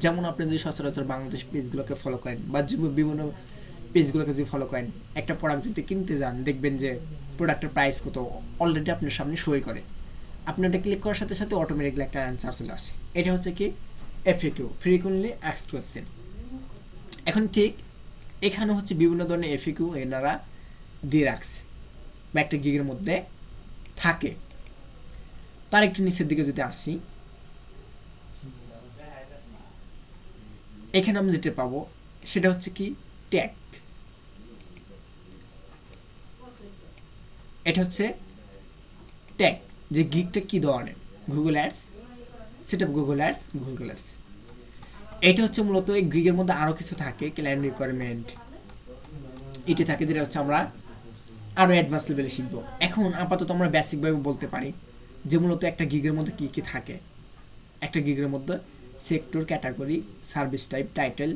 যেমন আপনি যদি সচরাচর বাংলাদেশ পেজগুলোকে ফলো করেন বা বিভিন্ন পেজগুলোকে যদি ফলো করেন, একটা প্রোডাক্ট যদি কিনতে যান দেখবেন যে প্রোডাক্টের প্রাইস কত অলরেডি আপনার সামনে শোই করে, আপনি ওটা ক্লিক করার সাথে সাথে অটোমেটিকলি একটা অ্যান্সার চলে আসে। এটা হচ্ছে কি এফএকিউ, ফ্রিকুয়েন্টলি আস্কড কোশ্চেন। এখন ঠিক এখানে হচ্ছে বিভিন্ন ধরনের এফএকিউ এনারা দিয়ে রাখছে বা একটা গিগের মধ্যে থাকে। তার একটু নিচের দিকে যদি আসি, এখানে আমরা যেটা পাবো সেটা হচ্ছে কি ট্যাগ। এটা হচ্ছে ট্যাগ, যে গিগটা কি ধরনের, গুগল অ্যাডস, সেটা গুগল অ্যাডস। এটা হচ্ছে মূলত এই গিগের মধ্যে আরও কিছু থাকে, ক্লায়েন্ট রিকোয়ারমেন্ট, এটি থাকে, যেটা হচ্ছে আমরা আরও অ্যাডভান্স লেভেলে শিখবো। এখন আপাতত আমরা বেসিকভাবে বলতে পারি যে মূলত একটা গিগের মধ্যে কী কী থাকে। একটা গিগের মধ্যে sector, category, service type, title,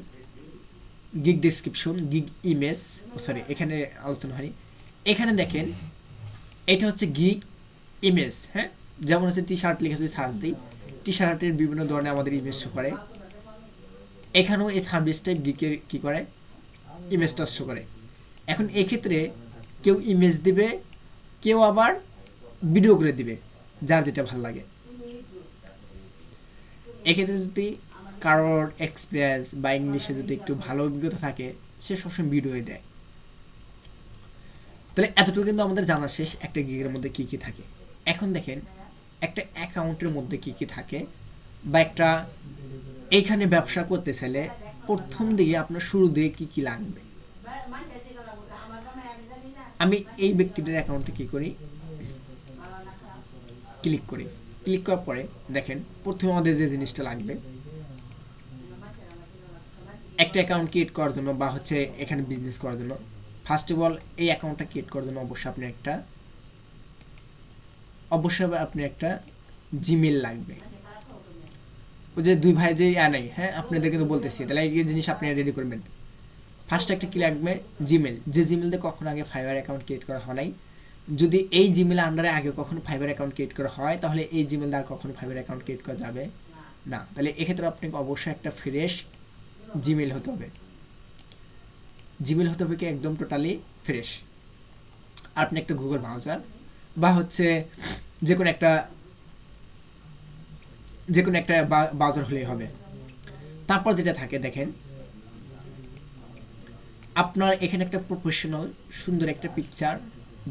gig description, gig image, sorry এখানে আলোচনা হয়নি। এখানে দেখেন এটা হচ্ছে গিগ ইমেজ, হ্যাঁ, যেমন হচ্ছে টি শার্ট লিখে যদি সার্চ দিই, টি শার্টের বিভিন্ন ধরনের আমাদের ইমেজ শো করে। এখানেও এই সার্ভিস টাইপ গিগের কী করে, ইমেজটা শো করে। এখন এক্ষেত্রে কেউ ইমেজ দিবে, কেউ আবার ভিডিও করে দিবে, যার যেটা ভালো লাগে। এক্ষেত্রে যদি কারোর এক্সপিরিয়েন্স বা ইংলিশে যদি একটু ভালো অভিজ্ঞতা থাকে, সে সবসময় ভিডিওই দেয়। তাহলে এতটুকু কিন্তু আমাদের জানা শেষ একটা গিগের মধ্যে কী কী থাকে। এখন দেখেন একটা অ্যাকাউন্টের মধ্যে কী কী থাকে, বা একটা এইখানে ব্যবসা করতে চাইলে প্রথম দিকে আপনার শুরু দিয়ে কী কী লাগবে। আমি এই ব্যক্তিটার অ্যাকাউন্টে কী করি, ক্লিক করি। ক্লিক করার পরে দেখেন প্রথমে আমাদের যে জিনিসটা লাগবে, একটা অ্যাকাউন্ট ক্রিয়েট করার জন্য বা হচ্ছে এখানে বিজনেস করার জন্য, ফার্স্ট অফ অল এই অ্যাকাউন্টটা ক্রিয়েট করার জন্য অবশ্যই আপনি একটা জিমেল লাগবে। ওই যে দুই ভাই যে নেই, হ্যাঁ আপনাদের কিন্তু বলতেছি, তাহলে এই জিনিস আপনি রেডি করবেন। ফার্স্ট একটা কি লাগবে, জিমেল। যে জিমেল দিয়ে কখনো আগে ফাইবার অ্যাকাউন্ট ক্রিয়েট করা হয় নাই, যদি এই জিমেল আন্ডারে আগে কখনো ফাইবার অ্যাকাউন্ট ক্রিয়েট করা হয়, তাহলে এই জিমেল দ্বারা কখনো ফাইবার অ্যাকাউন্ট ক্রিয়েট করা যাবে না। তাহলে এক্ষেত্রে আপনাকে অবশ্যই একটা ফ্রেশ জিমেল হতে হবে। জিমেল হতে হবে কি একদম টোটালি ফ্রেশ। আর আপনি একটা গুগল ব্রাউজার বা হচ্ছে যে কোনো একটা ব্রাউজার হলেই হবে। তারপর যেটা থাকে দেখেন, আপনার এখানে একটা প্রফেশনাল সুন্দর একটা পিকচার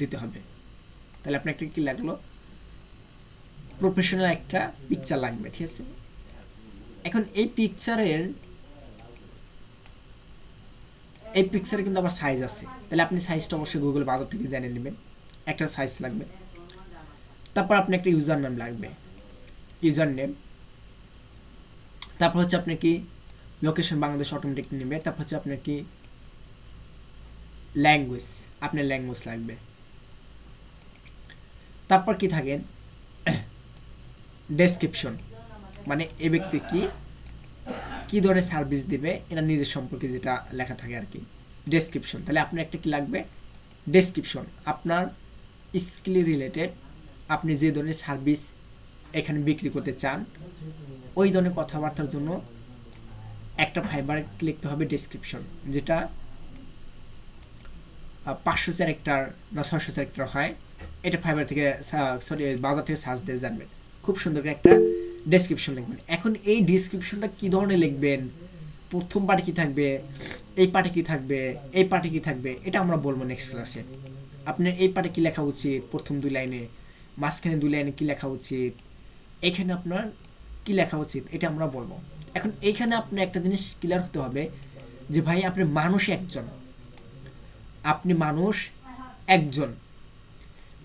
দিতে হবে। তাহলে আপনার একটা কি লাগলো, প্রফেশনাল একটা পিকচার লাগবে, ঠিক আছে। এখন এই পিকচারে কিন্তু আবার সাইজ আছে, তাহলে আপনি সাইজটা অবশ্যই গুগল বাজার থেকে জেনে নেবেন, একটা সাইজ লাগবে। তারপর আপনি একটা ইউজার নাম লাগবে, ইউজার নেম। তারপর হচ্ছে আপনার কি লোকেশন বাংলাদেশ অটোমেটিক নেবে। তারপর হচ্ছে আপনার কি ল্যাঙ্গুয়েজ, আপনার ল্যাঙ্গুয়েজ লাগবে। তারপর কি থাকেন ডেসক্রিপশন, মানে এ ব্যক্তি কি ধরনের সার্ভিস দিবে এটা নিজের সম্পর্কে যেটা লেখা থাকে আর কি, ডেসক্রিপশন। তাহলে আপনার একটা কি লাগবে, ডেসক্রিপশন। আপনার স্কিল রিলেটেড, আপনি যে ধরনের সার্ভিস এখানে বিক্রি করতে চান ওই ধরনের কথাবার্তার জন্য একটা ফাইবার লিখতে হবে ডেসক্রিপশন, যেটা 500 ক্যারেক্টার না 600 ক্যারেক্টার হয়। এটা ফাইবার থেকে বাজার থেকে সার্চ দিয়ে জানবেন। খুব সুন্দর করে একটা ডেসক্রিপশন লিখবেন। এখন এই ডেসক্রিপশনটা কী ধরনের লিখবেন, প্রথম পার্টে কী থাকবে, এই পার্টে কী থাকবে, এই পার্টে কী থাকবে, এটা আমরা বলবো নেক্সট ক্লাসে। আপনার এই পার্টে কী লেখা উচিত, প্রথম 2 লাইনে, মাঝখানে 2 লাইনে কী লেখা উচিত, এখানে আপনার কী লেখা উচিত, এটা আমরা বলবো। এখন এইখানে আপনি একটা জিনিস ক্লিয়ার হতে হবে যে ভাই আপনি মানুষ একজন,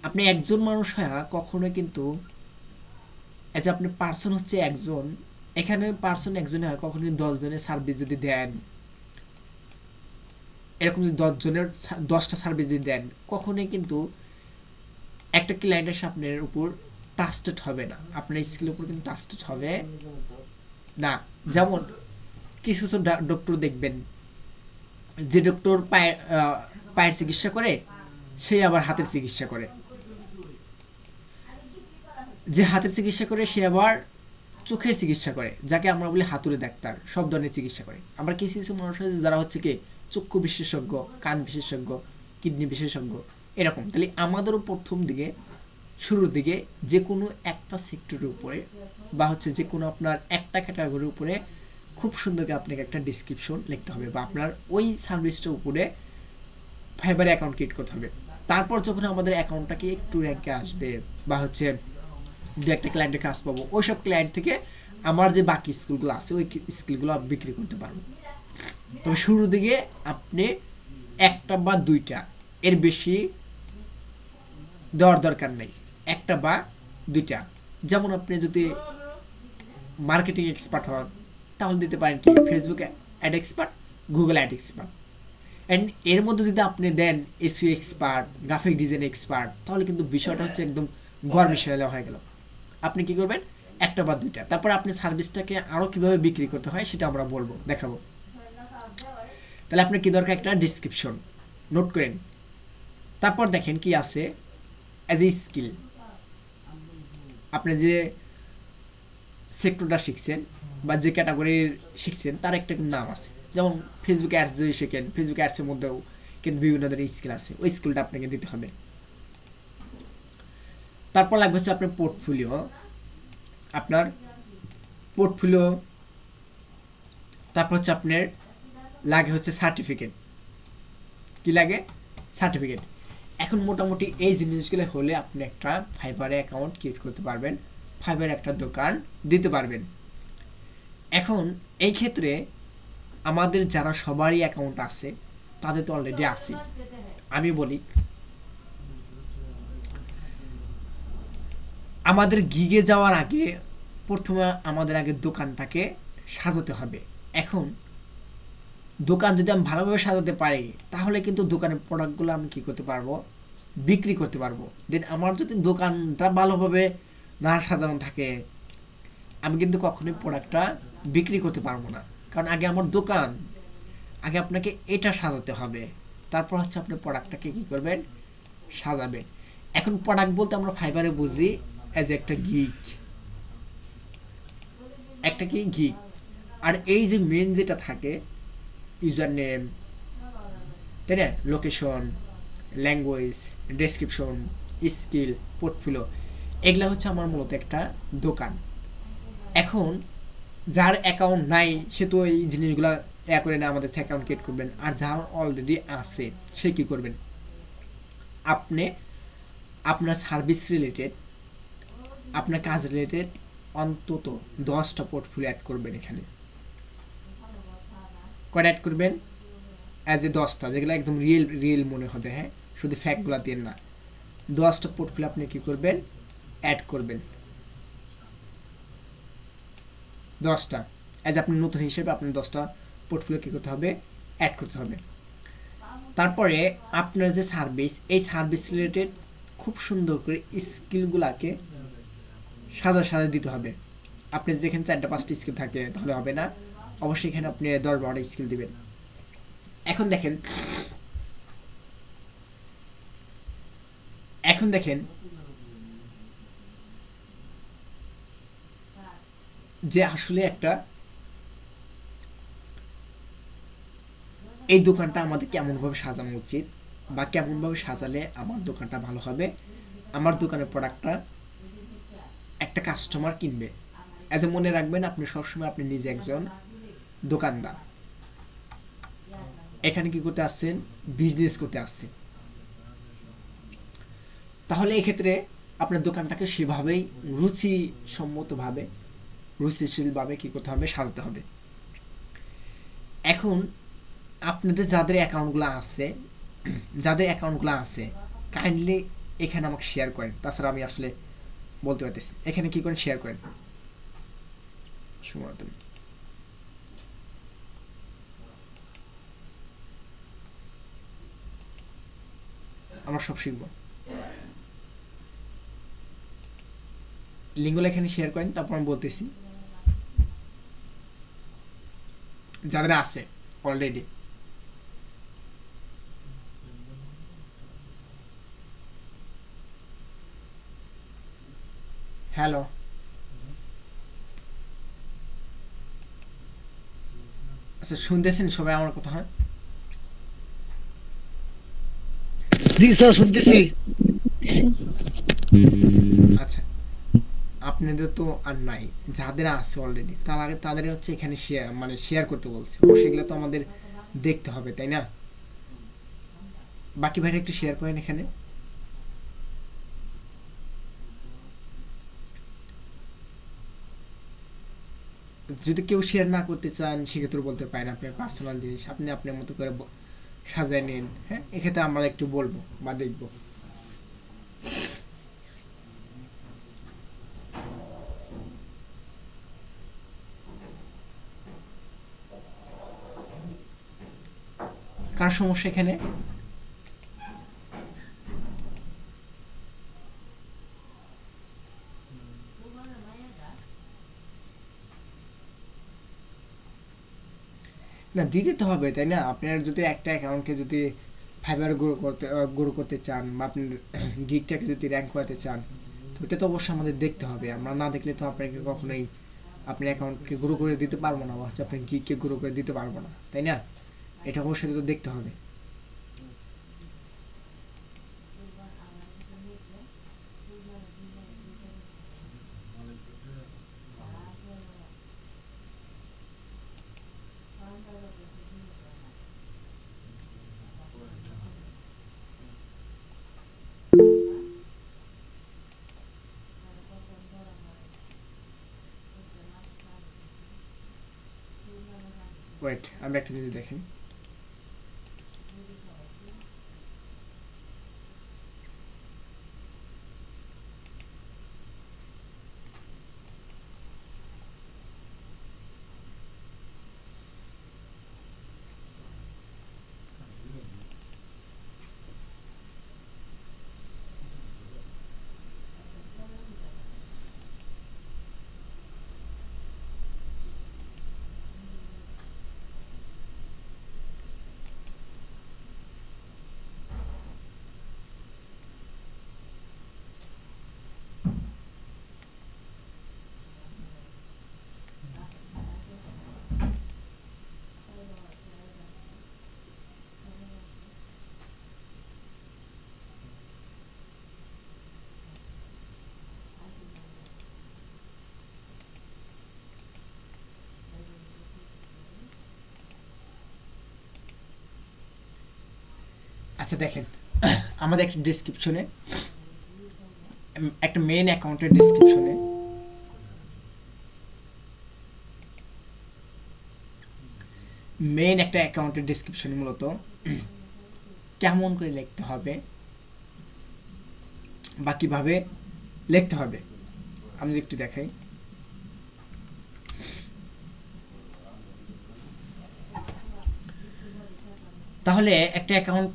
আপনি একজন মানুষ হয় কখনোই কিন্তু এজ আপনি পার্সন হচ্ছে একজন, এখানে পার্সন একজন হয় কখনোই 10 জনের সার্ভিস যদি দেন, এরকম যদি 10টা সার্ভিস যদি দেন, কখনোই কিন্তু একটা ক্লায়েন্টের আপনার উপর ট্রাস্টেড হবে না, আপনার স্কিলের উপর কিন্তু ট্রাস্টেড হবে না। যেমন কিছু ডক্টর দেখবেন, যে ডক্টর পায়ের চিকিৎসা করে সেই আবার হাতের চিকিৎসা করে, যে হাতের চিকিৎসা করে সে আবার চোখের চিকিৎসা করে, যাকে আমরা বলি হাতুড়ে ডাক্তার, সব ধরনের চিকিৎসা করে। আবার কিছু কিছু মানুষ আছে যারা হচ্ছে কি চক্ষু বিশেষজ্ঞ, কান বিশেষজ্ঞ, কিডনি বিশেষজ্ঞ, এরকম। তাহলে আমাদেরও প্রথম দিকে শুরুর দিকে যে কোনো একটা সেক্টরের উপরে বা হচ্ছে যে কোনো আপনার একটা ক্যাটাগরির উপরে খুব সুন্দর করে আপনাকে একটা ডিসক্রিপশন লিখতে হবে, বা আপনার ওই সার্ভিসটার উপরে ফাইবারে অ্যাকাউন্ট ক্রিয়েট করতে হবে। তারপর যখন আমাদের অ্যাকাউন্টটাকে একটু র্যাঙ্কে আসবে বা হচ্ছে দু একটা ক্লায়েন্টের কাজ পাবো, ওই সব ক্লায়েন্ট থেকে আমার যে বাকি স্কিলগুলো আছে ওই স্কিলগুলো বিক্রি করতে পারবো। তবে শুরুর দিকে আপনি একটা বা 2টা, এর বেশি দেওয়ার দরকার নেই, একটা বা 2টা। যেমন আপনি যদি মার্কেটিং এক্সপার্ট হন তাহলে দিতে পারেন কি Facebook ad expert, Google ad expert. And এর মধ্যে যদি আপনি দেন SEO expert, graphic design expert, তাহলে কিন্তু বিষয়টা হচ্ছে একদম গরমিশালা হয়ে গেল। আপনি কি করবেন, একটা বা দুইটা। তারপর আপনি সার্ভিসটাকে আরও কীভাবে বিক্রি করতে হয় সেটা আমরা বলবো, দেখাবো। তাহলে আপনার কি দরকার, একটা ডিসক্রিপশন নোট করেন। তারপর দেখেন কি আছে, অ্যাজ এ স্কিল আপনি যে সেক্টরটা শিখছেন বা যে ক্যাটাগরির শিখছেন তার একটা নাম আছে। যেমন ফেসবুক অ্যাডস যদি শেখেন, ফেসবুক অ্যাডসের মধ্যেও কিন্তু বিভিন্ন ধরনের স্কিল আছে, ওই স্কিলটা আপনাকে দিতে হবে। তারপর লাগবে হচ্ছে আপনার পোর্টফোলিও, আপনার পোর্টফোলিও। তারপর হচ্ছে আপনার লাগে হচ্ছে সার্টিফিকেট। কি লাগে, সার্টিফিকেট। এখন মোটামুটি এই জিনিসগুলো হলে আপনি একটা ফাইবারে অ্যাকাউন্ট ক্রিয়েট করতে পারবেন, ফাইবারে একটা দোকান দিতে পারবেন। এখন এই ক্ষেত্রে আমাদের যারা সবারই অ্যাকাউন্ট আছে তাদের তো অলরেডি আছে। আমি বলি আমাদের গিগে যাওয়ার আগে প্রথমে আমাদের আগে দোকানটাকে সাজাতে হবে। এখন দোকান যদি আমি ভালোভাবে সাজাতে পারি তাহলে কিন্তু দোকানের প্রোডাক্টগুলো আমি কী করতে পারবো, বিক্রি করতে পারবো। দেন আমার যদি দোকানটা ভালোভাবে না সাজানো থাকে আমি কিন্তু কখনোই প্রোডাক্টটা বিক্রি করতে পারবো না। কারণ আগে আমার দোকান, আগে আপনাকে এটা সাজাতে হবে, তারপর হচ্ছে আপনি প্রোডাক্টটাকে কী করবেন, সাজাবেন। এখন প্রোডাক্ট বলতে আমরা ফাইবারে বুঝি অ্যাজ একটা গিগ, একটা কি গিগ। আর এই যে মেন যেটা থাকে ইউজার নেম, তাই না, location, language, description, skill, portfolio, এগুলা হচ্ছে আমার মূলত একটা দোকান। এখন যার অ্যাকাউন্ট নাই সে তো এই জিনিসগুলো করে না আমাদের থেকে অ্যাকাউন্ট ক্রিয়েট করবেন। আর যার অলরেডি আছে সে কী করবেন, আপনি আপনার সার্ভিস রিলেটেড, আপনার কাজ রিলেটেড অন্তত 10টা পোর্টফোলিও অ্যাড করবেন। এখানে কয়টা অ্যাড করবেন, অ্যাজ এ 10টা, যেগুলো একদম রিয়েল মনে হবে, হ্যাঁ, শুধু ফ্যাক্টগুলো দিয়ে না। 10টা পোর্টফোলিও আপনি কী করবেন, অ্যাড করবেন। 10টা অ্যাজ আপনি নতুন হিসেবে আপনার 10টা পোর্টফোলিও কী করতে হবে, অ্যাড করতে হবে। তারপরে আপনার যে সার্ভিস, এই সার্ভিস রিলেটেড খুব সুন্দর করে স্কিলগুলোকে সাজা দিতে হবে। আপনি যদি এখানে 4টা-5টা স্কিল থাকে তাহলে হবে না, অবশ্যই এখানে আপনি 10-12টা স্কিল দিবেন। এখন দেখেন যে আসলে একটা এই দোকানটা আমাদের কেমনভাবে সাজানো উচিত বা কেমনভাবে সাজালে আমার দোকানটা ভালো হবে, আমার দোকানের প্রোডাক্টটা একটা কাস্টমার কিনবে। অ্যাজ এ মনে রাখবেন আপনি সবসময় আপনি নিজে একজন দোকানদার, এখানে কি করতে আসছেন, বিজনেস করতে আসছেন। তাহলে এক্ষেত্রে আপনার দোকানটাকে সেভাবেই রুচিসম্মতভাবে, রুচিশীলভাবে কী করতে হবে, সাজাতে হবে। এখন আপনাদের যাদের অ্যাকাউন্টগুলো আছে কাইন্ডলি এখানে আমাকে শেয়ার করেন, তাছাড়া আমি আসলে বলতে পারতেছি। এখানে কি করেন, শেয়ার করেন। আমরা সব শিখবো। লিঙ্কগুলো এখানে শেয়ার করেন, তারপর আমি বলতেছি যাদের আছে অলরেডি। হ্যালো, আচ্ছা শুনতেছেন সবাই আমার কথা? হয়
জি স্যার, শুনতেছি।
আচ্ছা, আপনাদের তো আর নাই, যাদের আছে অলরেডি তাদের হচ্ছে এখানে শেয়ার করতে বলছে। সেগুলো তো আমাদের দেখতে হবে, তাই না? বাকি ভাইরা একটু শেয়ার করেন এখানে। যদি কেউ শেয়ার না করতে চান সেক্ষেত্রে বলতে পারেন আপনার পার্সোনাল জিনিস আপনি আপনার মতো করে সাজায় নিন। হ্যাঁ, এক্ষেত্রে আমরা একটু বলবো বা দেখবো। কার সমস্যা এখানে? না, দিতে তো হবে, তাই না? আপনার যদি একটা অ্যাকাউন্টকে যদি ফাইবার গ্রো করতে চান, বা আপনার গিগটাকে যদি র্যাঙ্ক করাতে চান, তো এটা তো অবশ্যই আমাদের দেখতে হবে। আমরা না দেখলে তো আপনাকে কখনোই আপনার অ্যাকাউন্টকে গ্রো করে দিতে পারবো না, বা হচ্ছে আপনার গিগকে গ্রো করে দিতে পারবো না, তাই না? এটা অবশ্যই তো দেখতে হবে। ওয়েট, আমরা একটা জিনিস দেখেন। আচ্ছা দেখেন, আমাদের একটা ডিসক্রিপশনে, একটা মেইন অ্যাকাউন্টের ডিসক্রিপশনে একটা অ্যাকাউন্টের ডিসক্রিপশনে মূলত কেমন করে লিখতে হবে বা কিভাবে লিখতে হবে আমি যদি একটু দেখাই। তাহলে একটা অ্যাকাউন্ট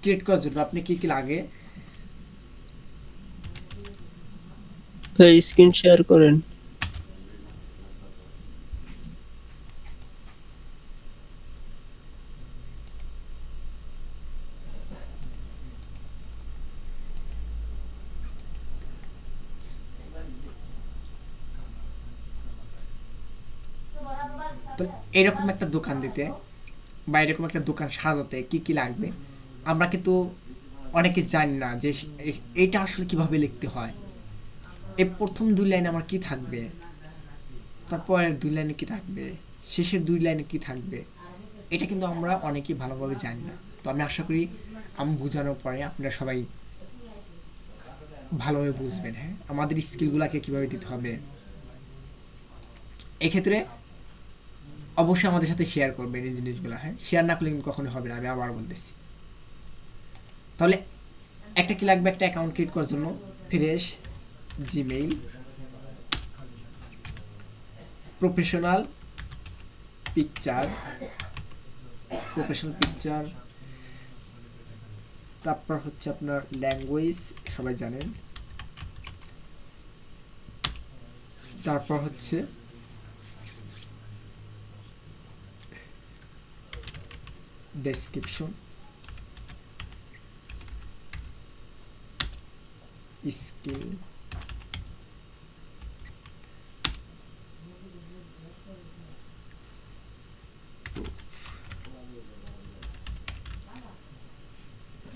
ক্রিয়েট করার জন্য আপনি কি কি লাগে?
স্ক্রিন শেয়ার করেন।
তো এরকম একটা দোকান দিতে বা এরকম একটা দোকান সাজাতে কি কি লাগবে আমরা কিন্তু অনেকে জানি না যে এইটা আসলে কিভাবে লিখতে হয়। এই প্রথম 2 লাইনে আমার কি থাকবে, তারপরের 2 লাইনে কি থাকবে, শেষের 2 লাইনে কি থাকবে, এটা কিন্তু আমরা অনেকেই ভালোভাবে জানি না। তো আমি আশা করি আমি বোঝানোর পরে আপনারা সবাই ভালোভাবে বুঝবেন। হ্যাঁ, আমাদের স্কিলগুলোকে কীভাবে দিতে হবে, এক্ষেত্রে অবশ্যই আমাদের সাথে শেয়ার করবেন এই জিনিসগুলো। হ্যাঁ, শেয়ার না করলে কিন্তু কখনো হবে না, আমি আবার বলতেছি। তাহলে একটা কি লাগবে একটা অ্যাকাউন্ট ক্রিয়েট করার জন্য? ফ্রেশ জিমেইল, প্রফেশনাল পিকচার, তারপর হচ্ছে আপনার ল্যাঙ্গুয়েজ, সবাই জানেন। তারপর হচ্ছে ডেসক্রিপশন, স্কিল,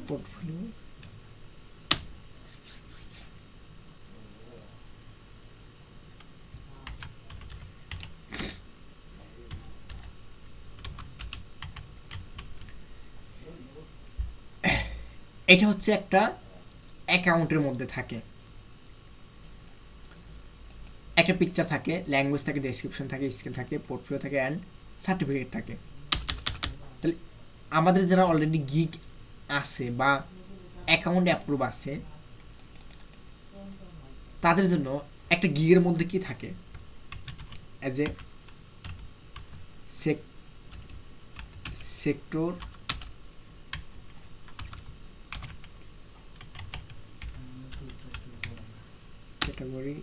পোর্টফোলিও, এটা হচ্ছে একটা অ্যাকাউন্টের মধ্যে থাকে। একটা পিকচার থাকে, ল্যাঙ্গুয়েজ থাকে, ডেসক্রিপশন থাকে, স্কিল থাকে, পোর্টফোলিও থাকে অ্যান্ড সার্টিফিকেট থাকে। তাহলে আমাদের যারা অলরেডি গিগ আছে বা অ্যাকাউন্ট অ্যাপ্রুভ আছে তাদের জন্য একটা গিগের মধ্যে কি থাকে? অ্যাজ এ সেক্টর ক্যাটাগরি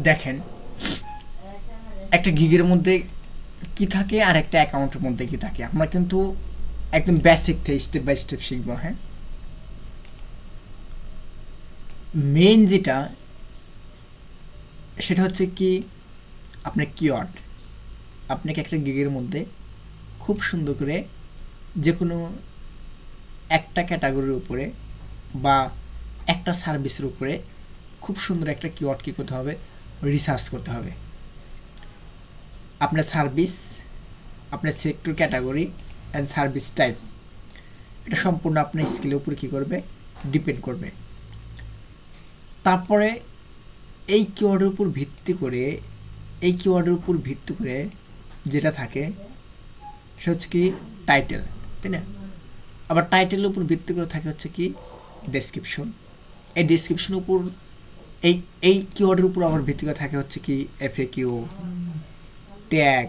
দেখেন একটা গিগের মধ্যে কি থাকে আর একটা অ্যাকাউন্টের মধ্যে কি থাকে আমরা কিন্তু একদম বেসিক থেকে স্টেপ বাই স্টেপ শিখবো। হ্যাঁ, মেইন যেটা সেটা হচ্ছে কি আপনার কিওয়ার্ড। আপনাকে একটা গিগের মধ্যে খুব সুন্দর করে যে কোনো একটা ক্যাটাগরির উপরে বা একটা সার্ভিসের উপরে খুব সুন্দর একটা কিওয়ার্ড কী করতে হবে, রিসার্চ করতে হবে। আপনার সার্ভিস, আপনার sector, category and service type, এটা সম্পূর্ণ আপনার স্কিলের উপর কী করবে, ডিপেন্ড করবে। তারপরে এই কিওয়ার্ডের উপর ভিত্তি করে যেটা থাকে সেটা হচ্ছে কি টাইটেল, তাই না? আবার টাইটেলের উপর ভিত্তি করে থাকে হচ্ছে কি ডেসক্রিপশন। এই ডেসক্রিপশনের উপর এই কিওয়ার্ডের উপর আবার ভিত্তি করে থাকে হচ্ছে কি এফএকিউ, ট্যাগ,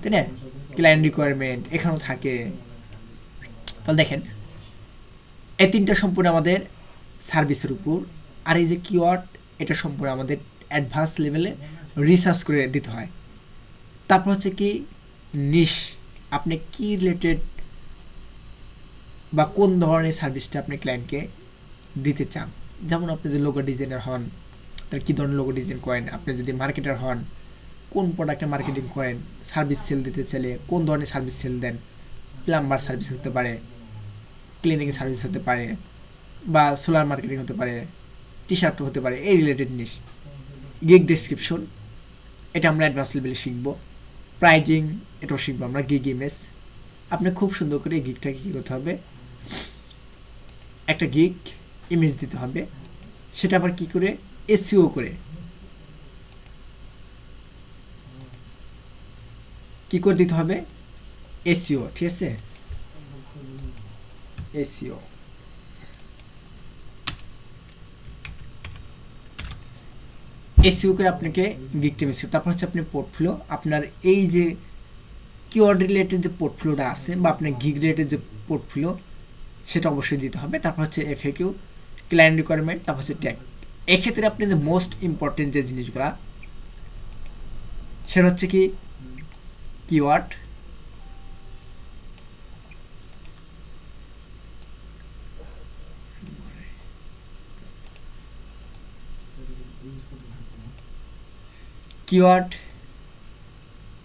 তাই না? ক্লায়েন্ট রিকোয়ারমেন্ট এখানেও থাকে। তাহলে দেখেন এই তিনটা সম্পূর্ণ আমাদের সার্ভিসের উপর, আর এই যে কিওয়ার্ড এটা সম্পূর্ণ আমাদের অ্যাডভান্স লেভেলে রিসার্চ করে দিতে হয়। তারপর হচ্ছে কি নিশ, আপনি কি রিলেটেড বা কোন ধরনের সার্ভিসটা আপনি ক্লায়েন্টকে দিতে চান। যেমন আপনি যদি লোগো ডিজাইনার হন তাহলে কী ধরনের লোগো ডিজাইন করেন, আপনি যদি মার্কেটার হন কোন প্রোডাক্টে মার্কেটিং করেন, সার্ভিস সেল দিতে চাইলে কোন ধরনের সার্ভিস সেল দেন, প্লাম্বার সার্ভিস হতে পারে, ক্লিনিং সার্ভিস হতে পারে, বা সোলার মার্কেটিং হতে পারে, টি শার্ট হতে পারে, এই রিলেটেড নিশ। গিগ ডেসক্রিপশন এটা আমরা অ্যাডভান্স লেভেলে শিখবো। প্রাইজিং এটাও শিখবো আমরা। গিগ ইমেজ, আপনি খুব সুন্দর করে গিগটাকে কী করতে হবে, একটা গিগ ইমেজ দিতে হবে, সেটা আবার কী করে এসইও করে কী করে দিতে হবে, এসইও, ঠিক আছে? এসইও করে আপনাকে গিগটা মিস। তারপর হচ্ছে আপনি পোর্টফোলিও, আপনার এই যে কিওয়ার্ড রিলেটেড যে পোর্টফোলিওটা আছে বা আপনার গিগ রিলেটেড যে পোর্টফোলিও সেটা অবশ্যই দিতে হবে। তারপর হচ্ছে এফএকিউ, ক্লায়েন্ট রিকোয়ারমেন্ট, তারপর হচ্ছে ট্যাগ। এক্ষেত্রে আপনি যে মোস্ট ইম্পর্টেন্ট যে জিনিসগুলো সেটা হচ্ছে কি কিওয়ার্ড,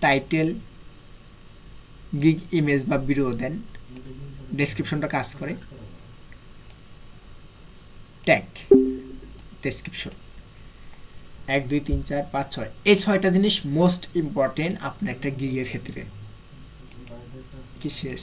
টাইটেল, গিগ ইমেজ বা ভিডিও দেন, ডেসক্রিপশনটা কাজ করে, ট্যাগ, ডেসক্রিপশন। 1 2 3 4 5 6 এই 6টা জিনিস মোস্ট ইম্পর্টেন্ট আপনার একটা গিগের ক্ষেত্রে। কি শেষ?